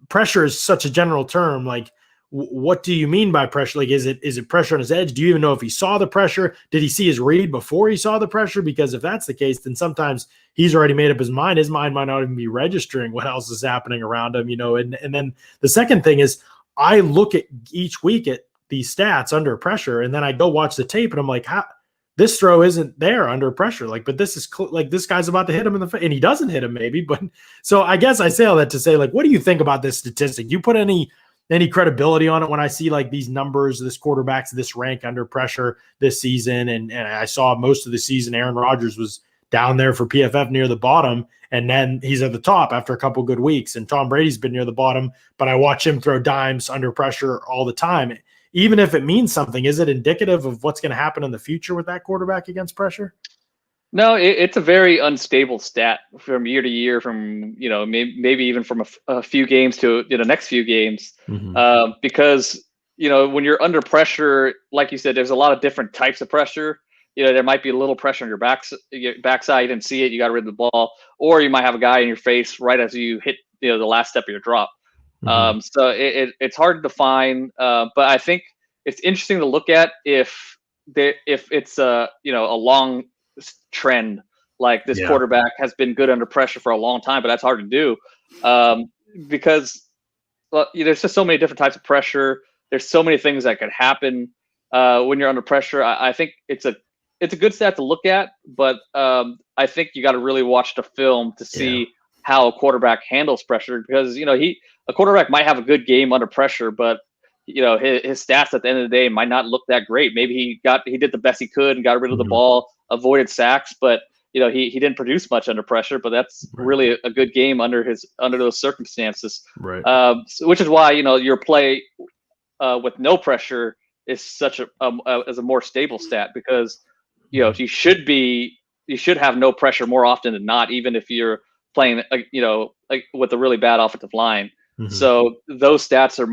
Pressure is such a general term. Like, what do you mean by pressure? Like, is it pressure on his edge? Do you even know if he saw the pressure? Did he see his read before he saw the pressure? Because if that's the case, then sometimes he's already made up his mind. His mind might not even be registering what else is happening around him, and then the second thing is, I look at each week at these stats under pressure, and then I go watch the tape, and I'm like, this throw isn't there under pressure. Like, but this is this guy's about to hit him in the face, and he doesn't hit him maybe. But so I guess I say all that to say, like, what do you think about this statistic? Do you put any credibility on it when I see like these numbers, this quarterback's this rank under pressure this season? And I saw most of the season, Aaron Rodgers was down there for PFF near the bottom, and then he's at the top after a couple good weeks. And Tom Brady's been near the bottom, but I watch him throw dimes under pressure all the time. Even if it means something, is it indicative of what's going to happen in the future with that quarterback against pressure? No, it's a very unstable stat from year to year, from, maybe even from a few games to the next few games. Because, when you're under pressure, like you said, there's a lot of different types of pressure. There might be a little pressure on your backside. You didn't see it. You got rid of the ball, or you might have a guy in your face right as you hit, the last step of your drop. So it's hard to define, but I think it's interesting to look at if it's a long trend, like this quarterback has been good under pressure for a long time, but that's hard to do because there's just so many different types of pressure. There's so many things that could happen when you're under pressure. I think it's a good stat to look at, but I think you got to really watch the film to see how a quarterback handles pressure, because a quarterback might have a good game under pressure, but his stats at the end of the day might not look that great. Maybe he did the best he could and got rid of the ball, avoided sacks, but he didn't produce much under pressure. But that's really a good game under those circumstances. Right. Which is why your play with no pressure is such as a more stable stat, because you should have no pressure more often than not, even if you're playing like with a really bad offensive line. So those stats are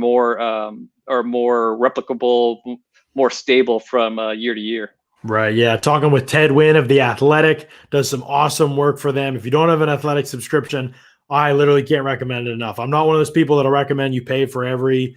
more replicable, more stable from year to year. Right. Yeah. Talking with Ted Wynn of The Athletic, does some awesome work for them. If you don't have an Athletic subscription, I literally can't recommend it enough. I'm not one of those people that'll recommend you pay for everything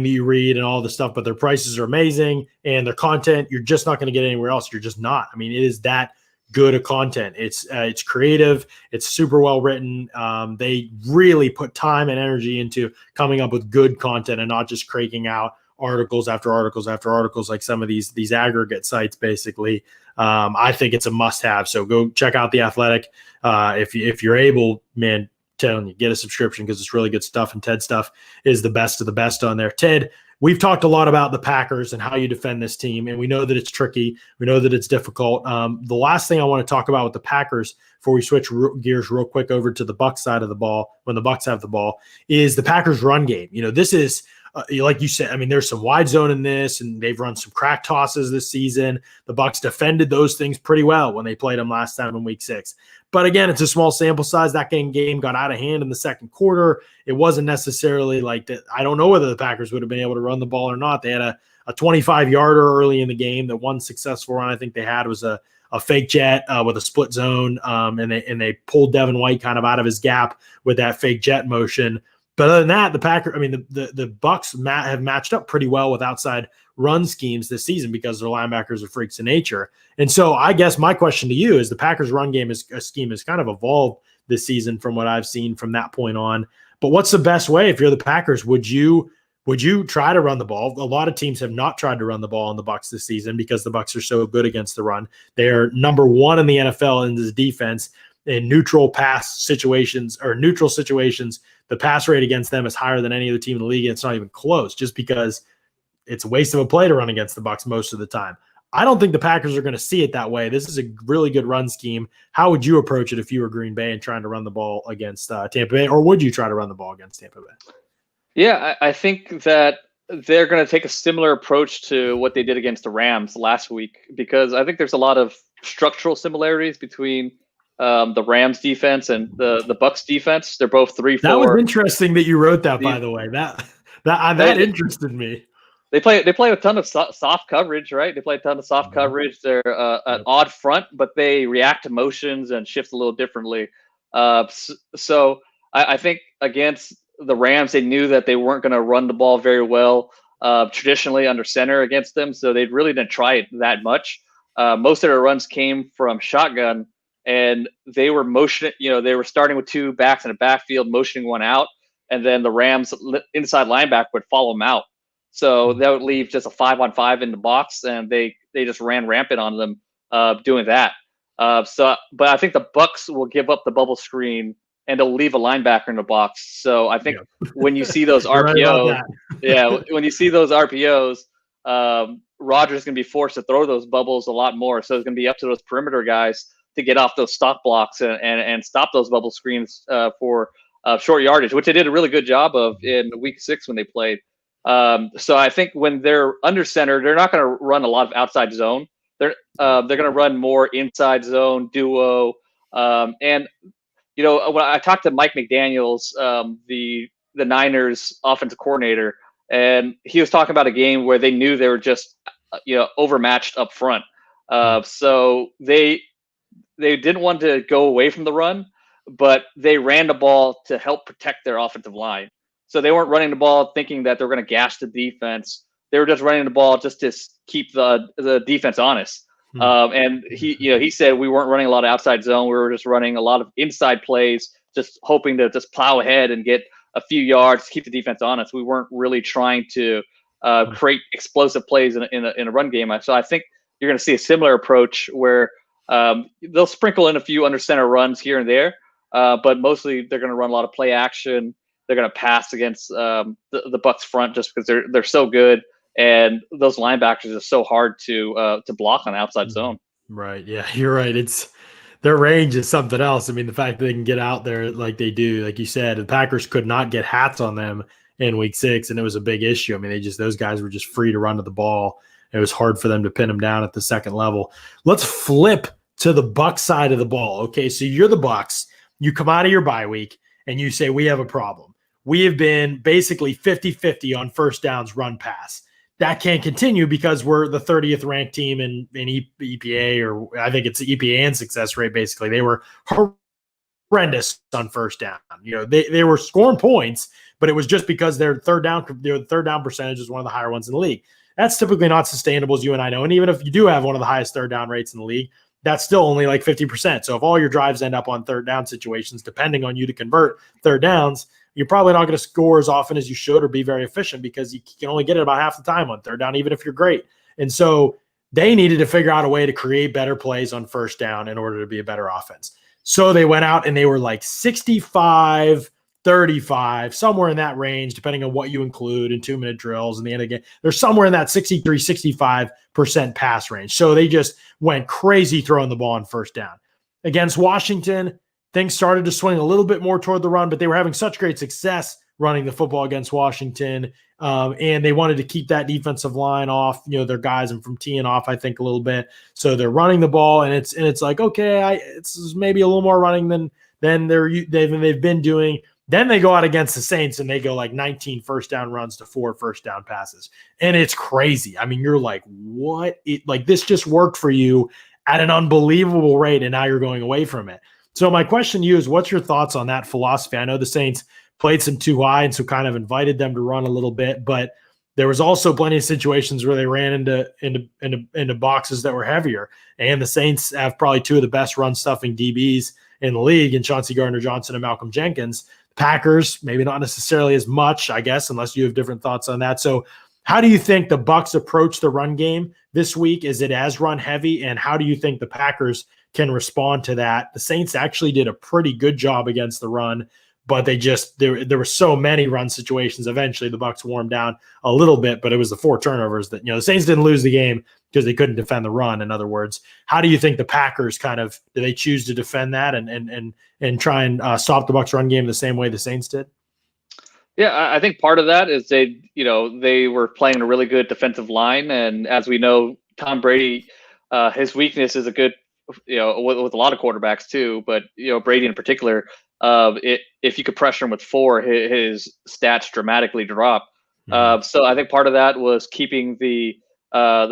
that you read and all the stuff, but their prices are amazing, and their content, you're just not going to get anywhere else. You're just not. I mean, it is that good of content. It's creative. It's super well written. They really put time and energy into coming up with good content and not just cranking out articles after articles after articles like some of these aggregate sites. Basically, I think it's a must-have. So go check out The Athletic if you're able, man. Telling you, get a subscription because it's really good stuff, and Ted stuff is the best of the best on there. Ted, we've talked a lot about the Packers and how you defend this team, and we know that it's tricky. We know that it's difficult. The last thing I want to talk about with the Packers before we switch gears real quick over to the Bucs side of the ball, when the Bucs have the ball, is the Packers run game. This is like you said, I mean, there's some wide zone in this, and they've run some crack tosses this season. The Bucs defended those things pretty well when they played them last time in Week 6. But again, it's a small sample size. That game got out of hand in the second quarter. It wasn't necessarily like that. I don't know whether the Packers would have been able to run the ball or not. They had a 25-yarder early in the game. The one successful run I think they had was a fake jet with a split zone, and they pulled Devin White kind of out of his gap with that fake jet motion. But other than that, the Bucs have matched up pretty well with outside run schemes this season because their linebackers are freaks of nature. And so I guess my question to you is the Packers run scheme has kind of evolved this season from what I've seen from that point on. But what's the best way if you're the Packers? Would you try to run the ball? A lot of teams have not tried to run the ball on the Bucs this season because the Bucs are so good against the run. They are number one in the NFL in this defense in neutral situations. The pass rate against them is higher than any other team in the league. And it's not even close just because it's a waste of a play to run against the Bucs most of the time. I don't think the Packers are going to see it that way. This is a really good run scheme. How would you approach it if you were Green Bay and trying to run the ball against Tampa Bay, or would you try to run the ball against Tampa Bay? Yeah, I think that they're going to take a similar approach to what they did against the Rams last week, because I think there's a lot of structural similarities between the Rams defense and the Bucs defense. They're both 3-4. That was interesting that you wrote that, by the way. That interested me. They play a ton of soft coverage, right? They play a ton of soft coverage. They're an odd front, but they react to motions and shift a little differently. So I think against the Rams, they knew that they weren't going to run the ball very well traditionally under center against them, so they really didn't try it that much. Most of their runs came from shotgun, and they were they were starting with two backs in a backfield, motioning one out, and then the Rams inside linebacker would follow them out. So that would leave just a 5-on-5 in the box, and they just ran rampant on them doing that. But I think the Bucs will give up the bubble screen and they'll leave a linebacker in the box. So I think when you see those RPOs, when you see those RPOs, Rodgers is going to be forced to throw those bubbles a lot more. So it's going to be up to those perimeter guys to get off those stop blocks and stop those bubble screens for short yardage, which they did a really good job of in Week 6 when they played. So I think when they're under center, they're not going to run a lot of outside zone. They're going to run more inside zone, duo, and when I talked to Mike McDaniels, the Niners offensive coordinator, and he was talking about a game where they knew they were just, overmatched up front. So they didn't want to go away from the run, but they ran the ball to help protect their offensive line. So they weren't running the ball thinking that they were going to gash the defense. They were just running the ball just to keep the defense honest. And he said we weren't running a lot of outside zone. We were just running a lot of inside plays, just hoping to just plow ahead and get a few yards, keep the defense honest. We weren't really trying to create explosive plays in a run game. So I think you're going to see a similar approach where they'll sprinkle in a few under center runs here and there, but mostly they're going to run a lot of play action. They're going to pass against the Bucs front just because they're so good. And those linebackers are so hard to block on the outside zone. Right. Yeah, you're right. Their range is something else. I mean, the fact that they can get out there like they do, like you said, the Packers could not get hats on them in Week 6, and it was a big issue. I mean, those guys were just free to run to the ball. It was hard for them to pin them down at the second level. Let's flip to the Bucs side of the ball. Okay, so you're the Bucs. You come out of your bye week, and you say, we have a problem. We have been basically 50-50 on first downs run pass. That can't continue because we're the 30th ranked team in EPA, or I think it's EPA and success rate. Basically, they were horrendous on first down. They were scoring points, but it was just because their third down percentage is one of the higher ones in the league. That's typically not sustainable, as you and I know. And even if you do have one of the highest third down rates in the league, that's still only like 50%. So if all your drives end up on third down situations, depending on you to convert third downs, you're probably not going to score as often as you should or be very efficient because you can only get it about half the time on third down, even if you're great. And so they needed to figure out a way to create better plays on first down in order to be a better offense. So they went out and they were like 65, 35, somewhere in that range, depending on what you include in 2-minute drills and the end of the game. They're somewhere in that 63, 65% pass range. So they just went crazy throwing the ball on first down. Against Washington, things started to swing a little bit more toward the run, but they were having such great success running the football against Washington. And they wanted to keep that defensive line off, their guys, and from teeing off, I think, a little bit. So they're running the ball, and it's like, okay, it's maybe a little more running than they've been doing. Then they go out against the Saints and they go like 19 first down runs to 4 first down passes. And it's crazy. I mean, you're like, what? This just worked for you at an unbelievable rate, and now you're going away from it. So my question to you is, what's your thoughts on that philosophy? I know the Saints played some too high, and so kind of invited them to run a little bit, but there was also plenty of situations where they ran into boxes that were heavier. And the Saints have probably 2 of the best run stuffing DBs in the league, in Chauncey Gardner-Johnson and Malcolm Jenkins. Packers, maybe not necessarily as much, I guess, unless you have different thoughts on that. So how do you think the Bucs approach the run game this week? Is it as run heavy? And how do you think the Packers can respond to that? The Saints actually did a pretty good job against the run, but there were so many run situations. Eventually the Bucs warmed down a little bit, but it was the 4 turnovers that, the Saints didn't lose the game because they couldn't defend the run. In other words, how do you think the Packers do they choose to defend that and try and stop the Bucs run game the same way the Saints did? Yeah, I think part of that is they were playing a really good defensive line, and as we know, Tom Brady, his weakness is a good, with a lot of quarterbacks too, but Brady in particular, if you could pressure him with 4, his stats dramatically drop. Mm-hmm. So I think part of that was keeping the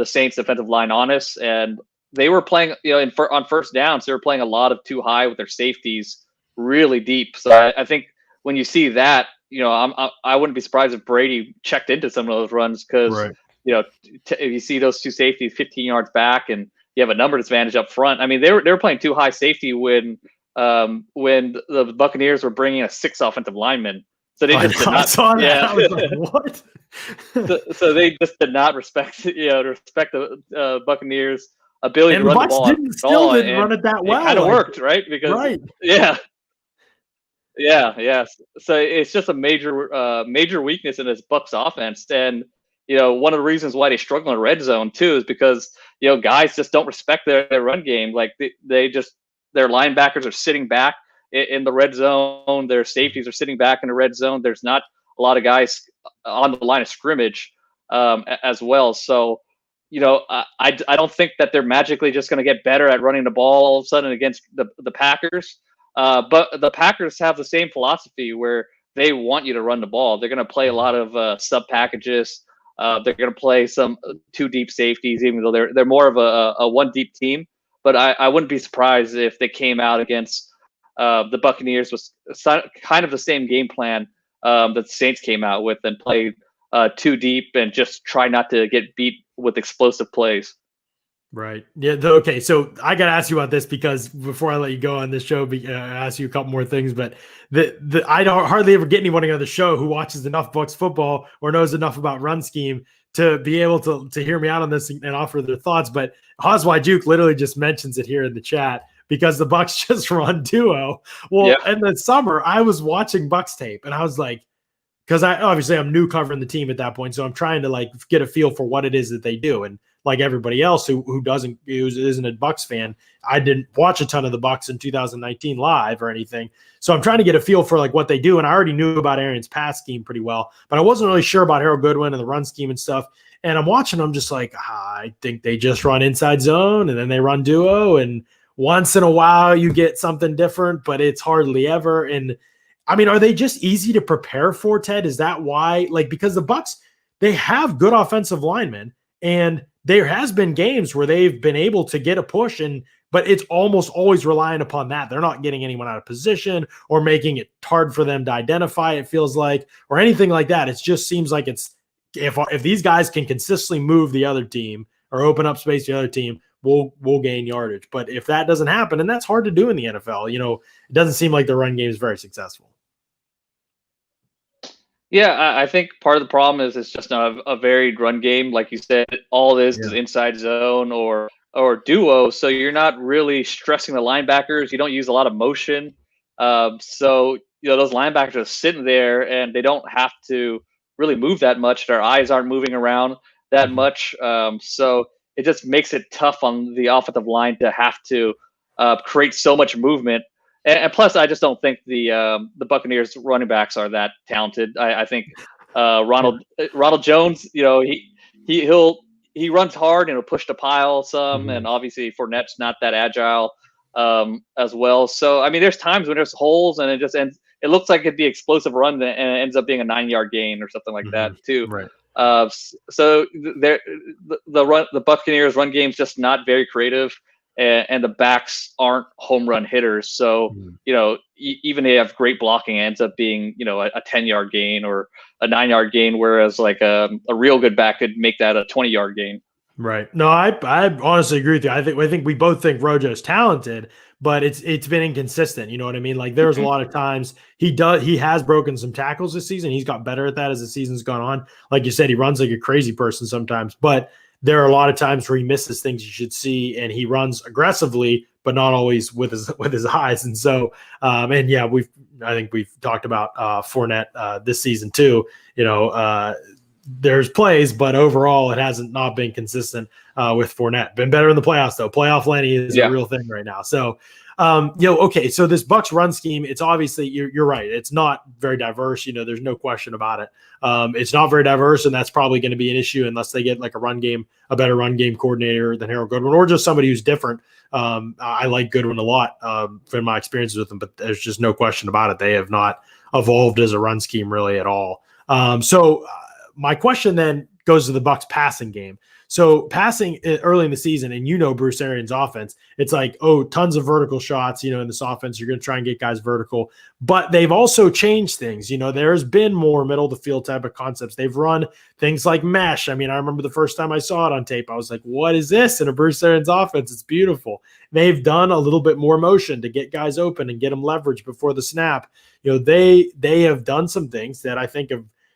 Saints defensive line honest, and they were playing, on first downs, they were playing a lot of too high with their safeties really deep. So I think when you see that, I wouldn't be surprised if Brady checked into some of those runs, because right. If you see those 2 safeties 15 yards back and you have a numbers advantage up front. I mean, they were playing too high safety when the Buccaneers were bringing a 6 offensive lineman. So they just did not. I saw that. Yeah. I was like, what? so they just did not respect the Buccaneers' ability to run the ball. Still didn't run it that well. It kind of worked, right? Because right. Yeah. So it's just a major weakness in this Bucs offense, and one of the reasons why they struggle in red zone too is because guys just don't respect their run game. Like their linebackers are sitting back in the red zone, their safeties are sitting back in the red zone. There's not a lot of guys on the line of scrimmage as well. So I don't think that they're magically just going to get better at running the ball all of a sudden against the Packers. But the Packers have the same philosophy where they want you to run the ball. They're going to play a lot of sub packages. They're going to play some 2 deep safeties, even though they're more of a 1 deep team. But I wouldn't be surprised if they came out against the Buccaneers with kind of the same game plan that the Saints came out with, and played 2 deep and just try not to get beat with explosive plays. Right. Yeah. Okay. So I got to ask you about this, because before I let you go on this show, ask you a couple more things. But I don't hardly ever get anyone on the show who watches enough Bucs football or knows enough about run scheme to be able to hear me out on this and offer their thoughts. But Hoswai Duke literally just mentions it here in the chat, because the Bucs just run duo. Well, in the summer, I was watching Bucs tape, and I was like, because I'm new covering the team at that point, so I'm trying to get a feel for what it is that they do. And like everybody else who isn't a Bucs fan, I didn't watch a ton of the Bucs in 2019 live or anything. So I'm trying to get a feel for what they do. And I already knew about Arians' pass scheme pretty well, but I wasn't really sure about Harold Goodwin and the run scheme and stuff. And I'm watching them just I think they just run inside zone, and then they run duo. And once in a while you get something different, but it's hardly ever. And I mean, are they just easy to prepare for, Ted? Is that why? Because the Bucs, they have good offensive linemen, and there has been games where they've been able to get a push, but it's almost always relying upon that. They're not getting anyone out of position or making it hard for them to identify, it feels like, or anything like that. It just seems like it's if these guys can consistently move the other team or open up space to the other team, we'll gain yardage. But if that doesn't happen, and that's hard to do in the NFL, it doesn't seem like the run game is very successful. Yeah, I think part of the problem is it's just not a varied run game. Like you said, all it is inside zone or duo. So you're not really stressing the linebackers. You don't use a lot of motion. So those linebackers are sitting there and they don't have to really move that much. Their eyes aren't moving around that much. So it just makes it tough on the offensive line to have to create so much movement. and plus, I just don't think the Buccaneers running backs are that talented. I think Ronald Jones, he runs hard and he'll push the pile some, and obviously Fournette's not that agile as well. So I mean, there's times when there's holes and it just ends. It looks like it'd be explosive run and it ends up being a 9-yard gain or something like that too. Right. So the Buccaneers run game's just not very creative, and the backs aren't home run hitters. So even they have great blocking, it ends up being a 10-yard gain or a 9-yard gain, whereas like a real good back could make that a 20-yard gain. Right. No, I honestly agree with you. I think we both think Rojo is talented, but it's been inconsistent. You know what I mean? Like there's a lot of times he has broken some tackles this season. He's got better at that as the season's gone on. Like you said, he runs like a crazy person sometimes, but there are a lot of times where he misses things you should see, and he runs aggressively, but not always with his eyes. And so, I think we've talked about Fournette this season too. There's plays, but overall it hasn't not been consistent with Fournette. Been better in the playoffs though. Playoff Lenny is a real thing right now. So, okay. So this Bucs run scheme, it's obviously you're right. It's not very diverse. There's no question about it. It's not very diverse, and that's probably going to be an issue unless they get like a better run game coordinator than Harold Godwin, or just somebody who's different. I like Godwin a lot from my experiences with them, but there's just no question about it. They have not evolved as a run scheme really at all. My question then goes to the Bucs passing game. So passing early in the season, and Bruce Arians' offense, it's like, tons of vertical shots, in this offense, you're going to try and get guys vertical. But they've also changed things. There's been more middle of the field type of concepts. They've run things like mesh. I mean, I remember the first time I saw it on tape, I was like, what is this in a Bruce Arians offense? It's beautiful. They've done a little bit more motion to get guys open and get them leverage before the snap. They have done some things that I think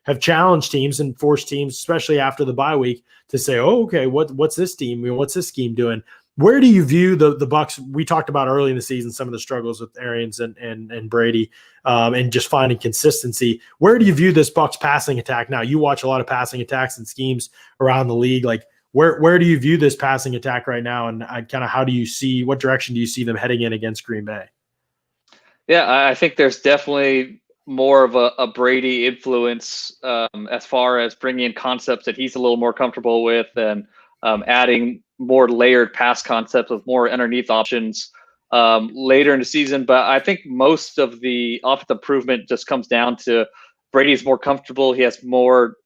have challenged teams and forced teams, especially after the bye week, to say, okay, what's this team? What's this scheme doing? Where do you view the Bucs? We talked about early in the season some of the struggles with Arians and Brady, and just finding consistency. Where do you view this Bucs passing attack now? You watch a lot of passing attacks and schemes around the league. Like where do you view this passing attack right now, and kind of what direction do you see them heading in against Green Bay? Yeah, I think there's definitely more of a Brady influence as far as bringing in concepts that he's a little more comfortable with, and adding more layered pass concepts with more underneath options later in the season. But I think most of the offensive improvement just comes down to Brady's more comfortable. He has more,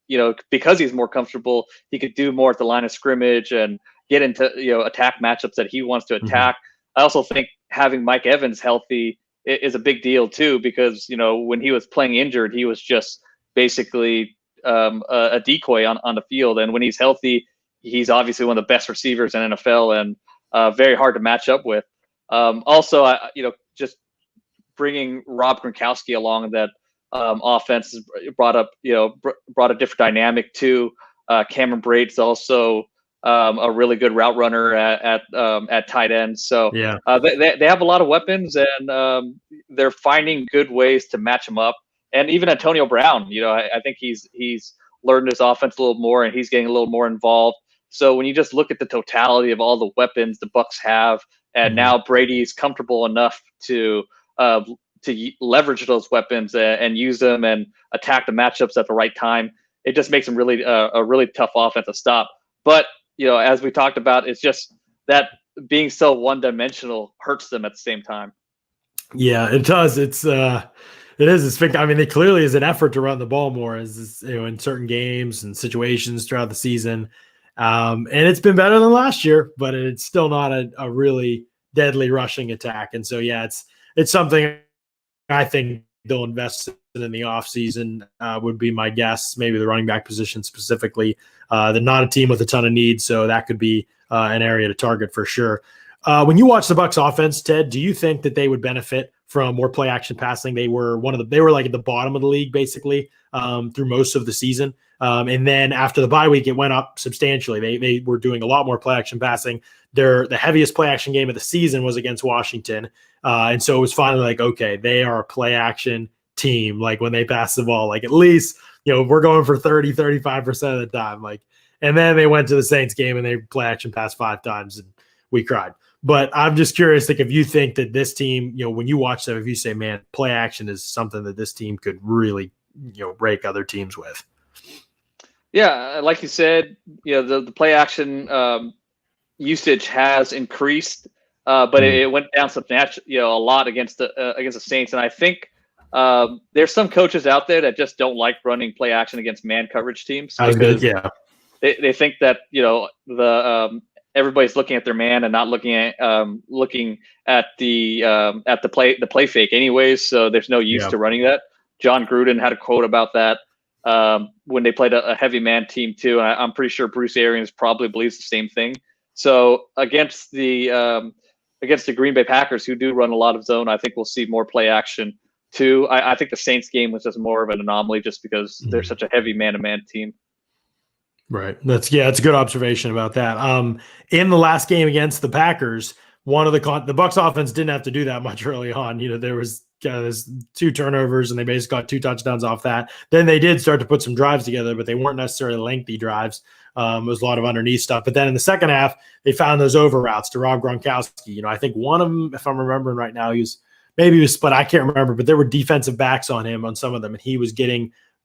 because he's more comfortable, he could do more at the line of scrimmage and get into, attack matchups that he wants to attack. I also think having Mike Evans healthy is a big deal too, because when he was playing injured, he was just basically a decoy on the field, and when he's healthy, he's obviously one of the best receivers in NFL, and very hard to match up with. Also, just bringing Rob Gronkowski along that offense has brought a different dynamic too. Cameron Brate's also a really good route runner at tight end. So they have a lot of weapons, and they're finding good ways to match them up. And even Antonio Brown, I think he's learned his offense a little more, and he's getting a little more involved. So when you just look at the totality of all the weapons the Bucs have, and now Brady's comfortable enough to leverage those weapons and use them and attack the matchups at the right time, it just makes him a really tough offense to stop. But as we talked about, it's just that being so one-dimensional hurts them at the same time. Yeah, it does. It is. I mean, it clearly is an effort to run the ball more, as in certain games and situations throughout the season. And it's been better than last year, but it's still not a really deadly rushing attack. And so, it's something I think they'll invest in the offseason, would be my guess. Maybe the running back position specifically. They're not a team with a ton of needs, so that could be an area to target for sure. When you watch the Bucs offense, Ted, do you think that they would benefit from more play action passing? They were like at the bottom of the league basically through most of the season. And then after the bye week, it went up substantially. They were doing a lot more play action passing. The heaviest play action game of the season was against Washington. And so it was finally like, okay, they are a play action team. Like when they pass the ball, like at least, we're going for 30, 35% of the time. And then they went to the Saints game and they play action pass 5 times and we cried. But I'm just curious, like, if you think that this team, when you watch them, if you say, man, play action is something that this team could really, rake other teams with. Yeah, like you said, the play action usage has increased, but it went down substantially, a lot against the Saints. And I think there's some coaches out there that just don't like running play action against man coverage teams. Yeah. They think that everybody's looking at their man and not looking at the play fake anyways. So there's no use to running that. John Gruden had a quote about that when they played a heavy man team too. And I'm pretty sure Bruce Arians probably believes the same thing. So against the Green Bay Packers, who do run a lot of zone, I think we'll see more play action too. I think the Saints game was just more of an anomaly just because they're such a heavy man-to-man team. Right. It's a good observation about that. In the last game against the Packers, one of the Bucs offense didn't have to do that much early on. There was 2 turnovers and they basically got 2 touchdowns off that. Then they did start to put some drives together, but they weren't necessarily lengthy drives. It was a lot of underneath stuff. But then in the second half, they found those over routes to Rob Gronkowski. I think one of them, if I'm remembering right now, he was split. I can't remember, but there were defensive backs on him on some of them, and he was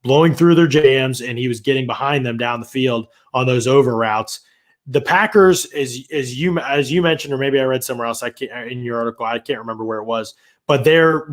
blowing through their jams, and he was getting behind them down the field on those over routes. The Packers, as you mentioned, or maybe I read somewhere else, in your article, I can't remember where it was, but their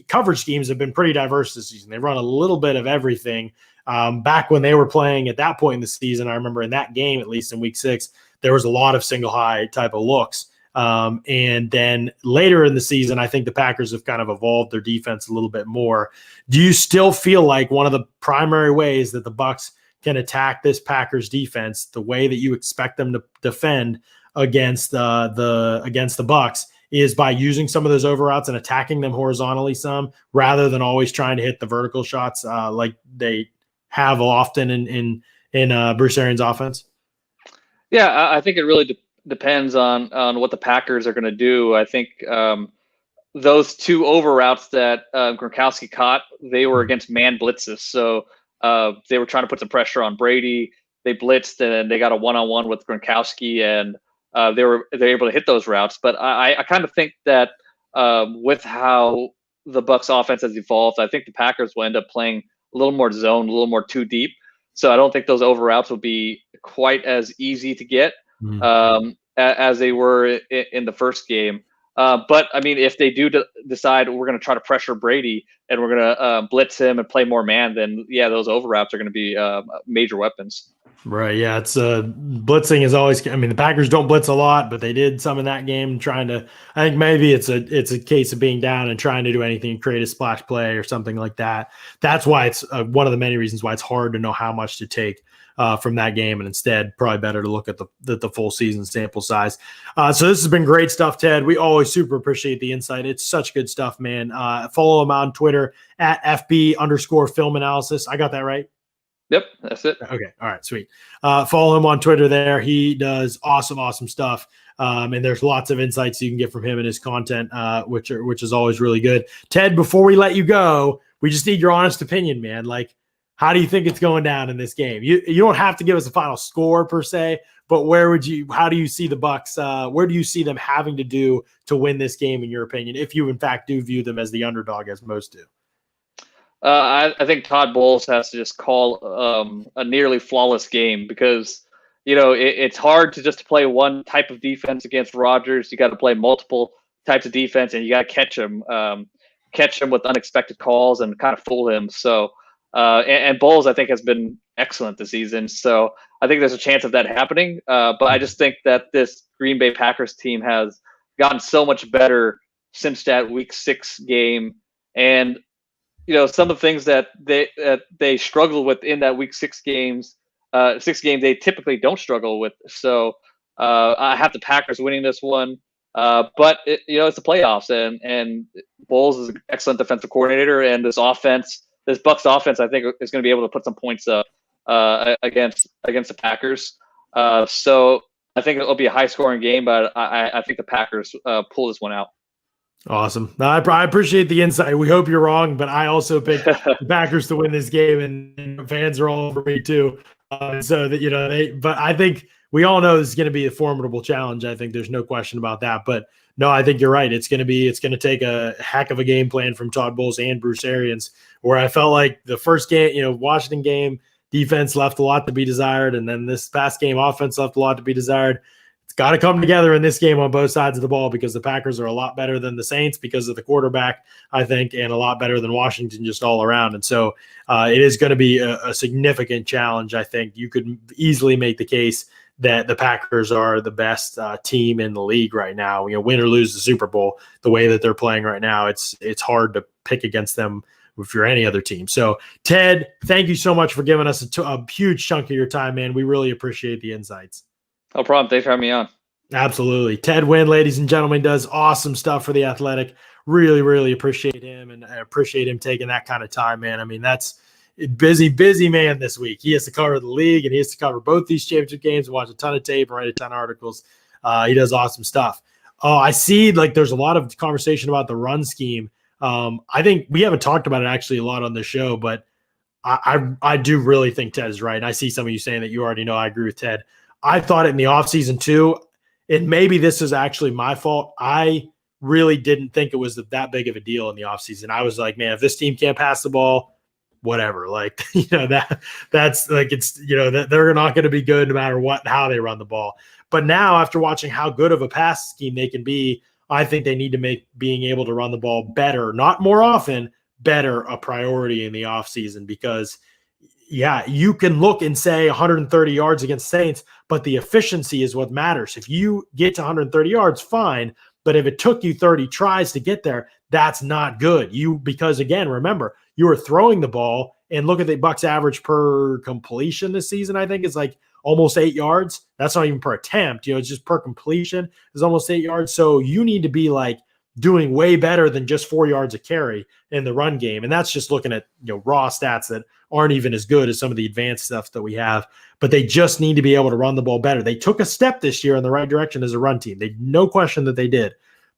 coverage schemes have been pretty diverse this season. They run a little bit of everything. Back when they were playing at that point in the season, I remember in that game, at least in week 6, there was a lot of single high type of looks. And then later in the season, I think the Packers have kind of evolved their defense a little bit more. Do you still feel like one of the primary ways that the Bucs can attack this Packers defense, the way that you expect them to defend against the Bucs, is by using some of those over routes and attacking them horizontally some, rather than always trying to hit the vertical shots like they have often in Bruce Arians' offense? Yeah, I think it really depends on what the Packers are going to do. I think those 2 over routes that Gronkowski caught, they were against man blitzes. So they were trying to put some pressure on Brady. They blitzed and they got a one-on-one with Gronkowski, and they're able to hit those routes. But I kind of think that with how the Bucs offense has evolved, I think the Packers will end up playing a little more zone, a little more too deep. So I don't think those over routes will be quite as easy to get as they were in the first game. But I mean, if they do decide we're going to try to pressure Brady and we're going to blitz him and play more man, then those over routes are going to be major weapons. Right. Yeah. It's blitzing is always, the Packers don't blitz a lot, but they did some in that game I think maybe it's a case of being down and trying to do anything, create a splash play or something like that. That's why it's one of the many reasons why it's hard to know how much to take from that game. And instead, probably better to look at the full season sample size. So this has been great stuff, Ted. We always super appreciate the insight. It's such good stuff, man. Follow him on Twitter at FB_film analysis. I got that right? Yep, that's it. Okay. All right, sweet. Follow him on Twitter there. He does awesome stuff. And there's lots of insights you can get from him and his content, which is always really good. Ted, before we let you go, we just need your honest opinion, man. Like, how do you think it's going down in this game? You don't have to give us a final score per se, but how do you see the Bucs? Where do you see them having to do to win this game, in your opinion, if you in fact do view them as the underdog, as most do? I think Todd Bowles has to just call a nearly flawless game, because it's hard to just play one type of defense against Rodgers. You got to play multiple types of defense, and you got to catch him with unexpected calls and kind of fool him. So and Bowles, I think, has been excellent this season. So I think there's a chance of that happening. But I just think that this Green Bay Packers team has gotten so much better since that Week 6 game, and some of the things that they struggled with in that Week 6 games, they typically don't struggle with. So I have the Packers winning this one, but it's the playoffs, and Bowles is an excellent defensive coordinator, and this Bucs offense, I think, is going to be able to put some points up against the Packers. So I think it'll be a high scoring game, but I think the Packers pull this one out. Awesome. I appreciate the insight. We hope you're wrong, but I also picked the Packers to win this game, and fans are all over me too. So that but I think we all know this is going to be a formidable challenge. I think there's no question about that. But no, I think you're right. It's going to take a heck of a game plan from Todd Bowles and Bruce Arians, where I felt like the first game, Washington game, defense left a lot to be desired. And then this past game, offense left a lot to be desired. It's got to come together in this game on both sides of the ball, because the Packers are a lot better than the Saints because of the quarterback, I think, and a lot better than Washington just all around. And so it is going to be a significant challenge. I think you could easily make the case that the Packers are the best team in the league right now. Win or lose the Super Bowl, the way that they're playing right now, it's hard to pick against them if you're any other team. So, Ted, thank you so much for giving us a huge chunk of your time, man. We really appreciate the insights. No problem. Thanks for having me on. Absolutely. Ted Wynn, ladies and gentlemen, does awesome stuff for The Athletic. Really, really appreciate him, and I appreciate him taking that kind of time, man. I mean, that's busy man this week. He has to cover the league, and he has to cover both these championship games and watch a ton of tape and write a ton of articles. He does awesome stuff. I see there's a lot of conversation about the run scheme. I think we haven't talked about it actually a lot on the show, but I do really think Ted is right. And I see some of you saying that you already know I agree with Ted. I thought it in the offseason too, and maybe this is actually my fault. I really didn't think it was that big of a deal in the offseason. I was like, man, if this team can't pass the ball, whatever. Like, that's like, it's, that they're not going to be good no matter how they run the ball. But now, after watching how good of a pass scheme they can be, I think they need to make being able to run the ball better, not more often, better, a priority in the offseason, because you can look and say 130 yards against Saints, but the efficiency is what matters. If you get to 130 yards, fine. But if it took you 30 tries to get there, that's not good. Because again, remember, you were throwing the ball, and look at the Bucs average per completion this season. I think it's like almost 8 yards. That's not even per attempt. It's just per completion is almost 8 yards. So you need to be like doing way better than just 4 yards a carry in the run game. And that's just looking at, raw stats that aren't even as good as some of the advanced stuff that we have, but they just need to be able to run the ball better. They took a step this year in the right direction as a run team. No question that they did,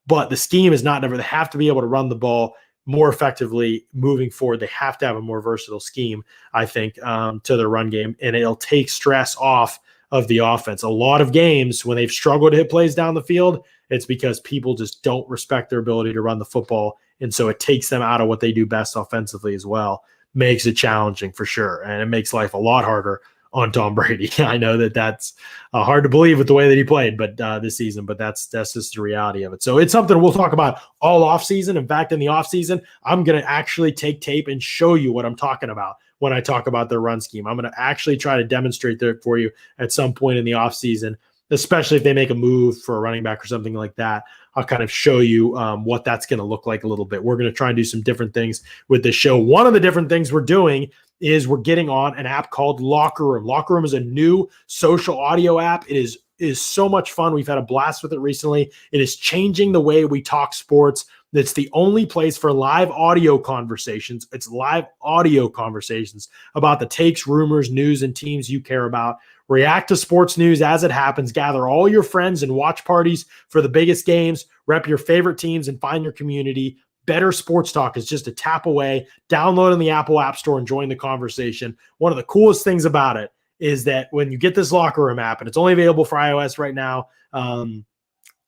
but the scheme is not never. They have to be able to run the ball more effectively moving forward. They have to have a more versatile scheme, I think, to their run game, and it'll take stress off of the offense. A lot of games when they've struggled to hit plays down the field, it's because people just don't respect their ability to run the football. And so it takes them out of what they do best offensively as well. Makes it challenging for sure. And it makes life a lot harder on Tom Brady. I know that's hard to believe with the way that he played, but this season, but that's just the reality of it. So it's something we'll talk about all offseason. In fact, in the offseason, I'm going to actually take tape and show you what I'm talking about when I talk about their run scheme. I'm going to actually try to demonstrate that for you at some point in the offseason, especially if they make a move for a running back or something like that. I'll kind of show you what that's going to look like a little bit. We're going to try and do some different things with this show. One of the different things we're doing is we're getting on an app called Locker Room. Locker Room is a new social audio app. It is so much fun. We've had a blast with it recently. It is changing the way we talk sports. It's the only place for live audio conversations. It's live audio conversations about the takes, rumors, news, and teams you care about. React to sports news as it happens. Gather all your friends and watch parties for the biggest games. Rep your favorite teams and find your community. Better Sports Talk is just a tap away. Download in the Apple App Store and join the conversation. One of the coolest things about it is that when you get this Locker Room app, and it's only available for iOS right now,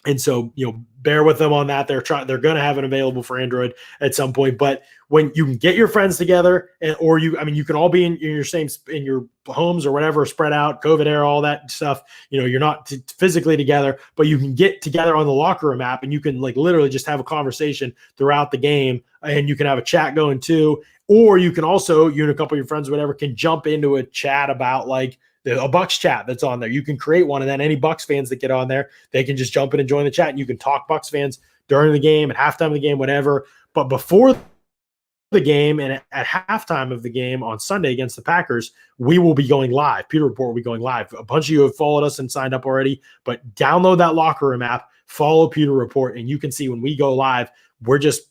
and so, bear with them on that. They're going to have it available for Android at some point. But when you can get your friends together, you can all be in your homes or whatever, spread out, COVID era, all that stuff. You're not physically together, but you can get together on the Locker Room app, and you can literally just have a conversation throughout the game, and you can have a chat going too. Or you can also, you and a couple of your friends or whatever can jump into a chat about a Bucs chat that's on there. You can create one, and then any Bucs fans that get on there, they can just jump in and join the chat, and you can talk Bucs fans during the game, at halftime of the game, whatever. But before the game and at halftime of the game on Sunday against the Packers, we will be going live. Pewter Report will be going live. A bunch of you have followed us and signed up already, but download that Locker Room app, follow Pewter Report, and you can see when we go live,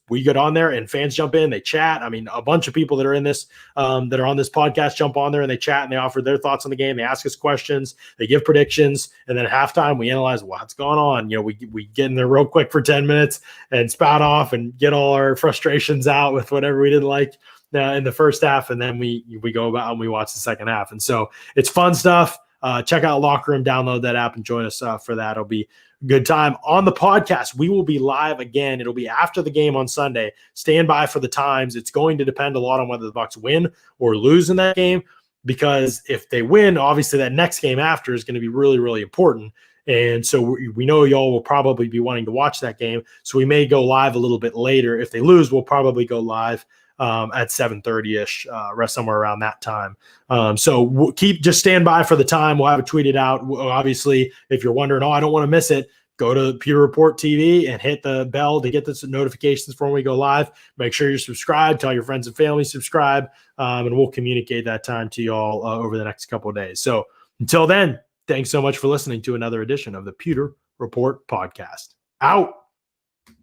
we get on there and fans jump in, they chat. I mean, a bunch of people that are in this, that are on this podcast jump on there and they chat and they offer their thoughts on the game. They ask us questions, they give predictions. And then at halftime, we analyze what's going on. We get in there real quick for 10 minutes and spout off and get all our frustrations out with whatever we didn't like in the first half. And then we go about and we watch the second half. And so it's fun stuff. check out Locker Room, download that app, and join us for that. It'll be a good time. On the podcast, we will be live again. It'll be after the game on Sunday. Stand by for the times. It's going to depend a lot on whether the Bucs win or lose in that game, because if they win, obviously that next game after is going to be really, really important. And so we know y'all will probably be wanting to watch that game. So we may go live a little bit later. If they lose, we'll probably go live at 7:30-ish, somewhere around that time. So we'll just stand by for the time. We'll have it tweeted out. Obviously, if you're wondering, I don't want to miss it, go to Pewter Report TV and hit the bell to get the notifications for when we go live. Make sure you're subscribed. Tell your friends and family subscribe, and we'll communicate that time to y'all over the next couple of days. So until then, thanks so much for listening to another edition of the Pewter Report podcast. Out.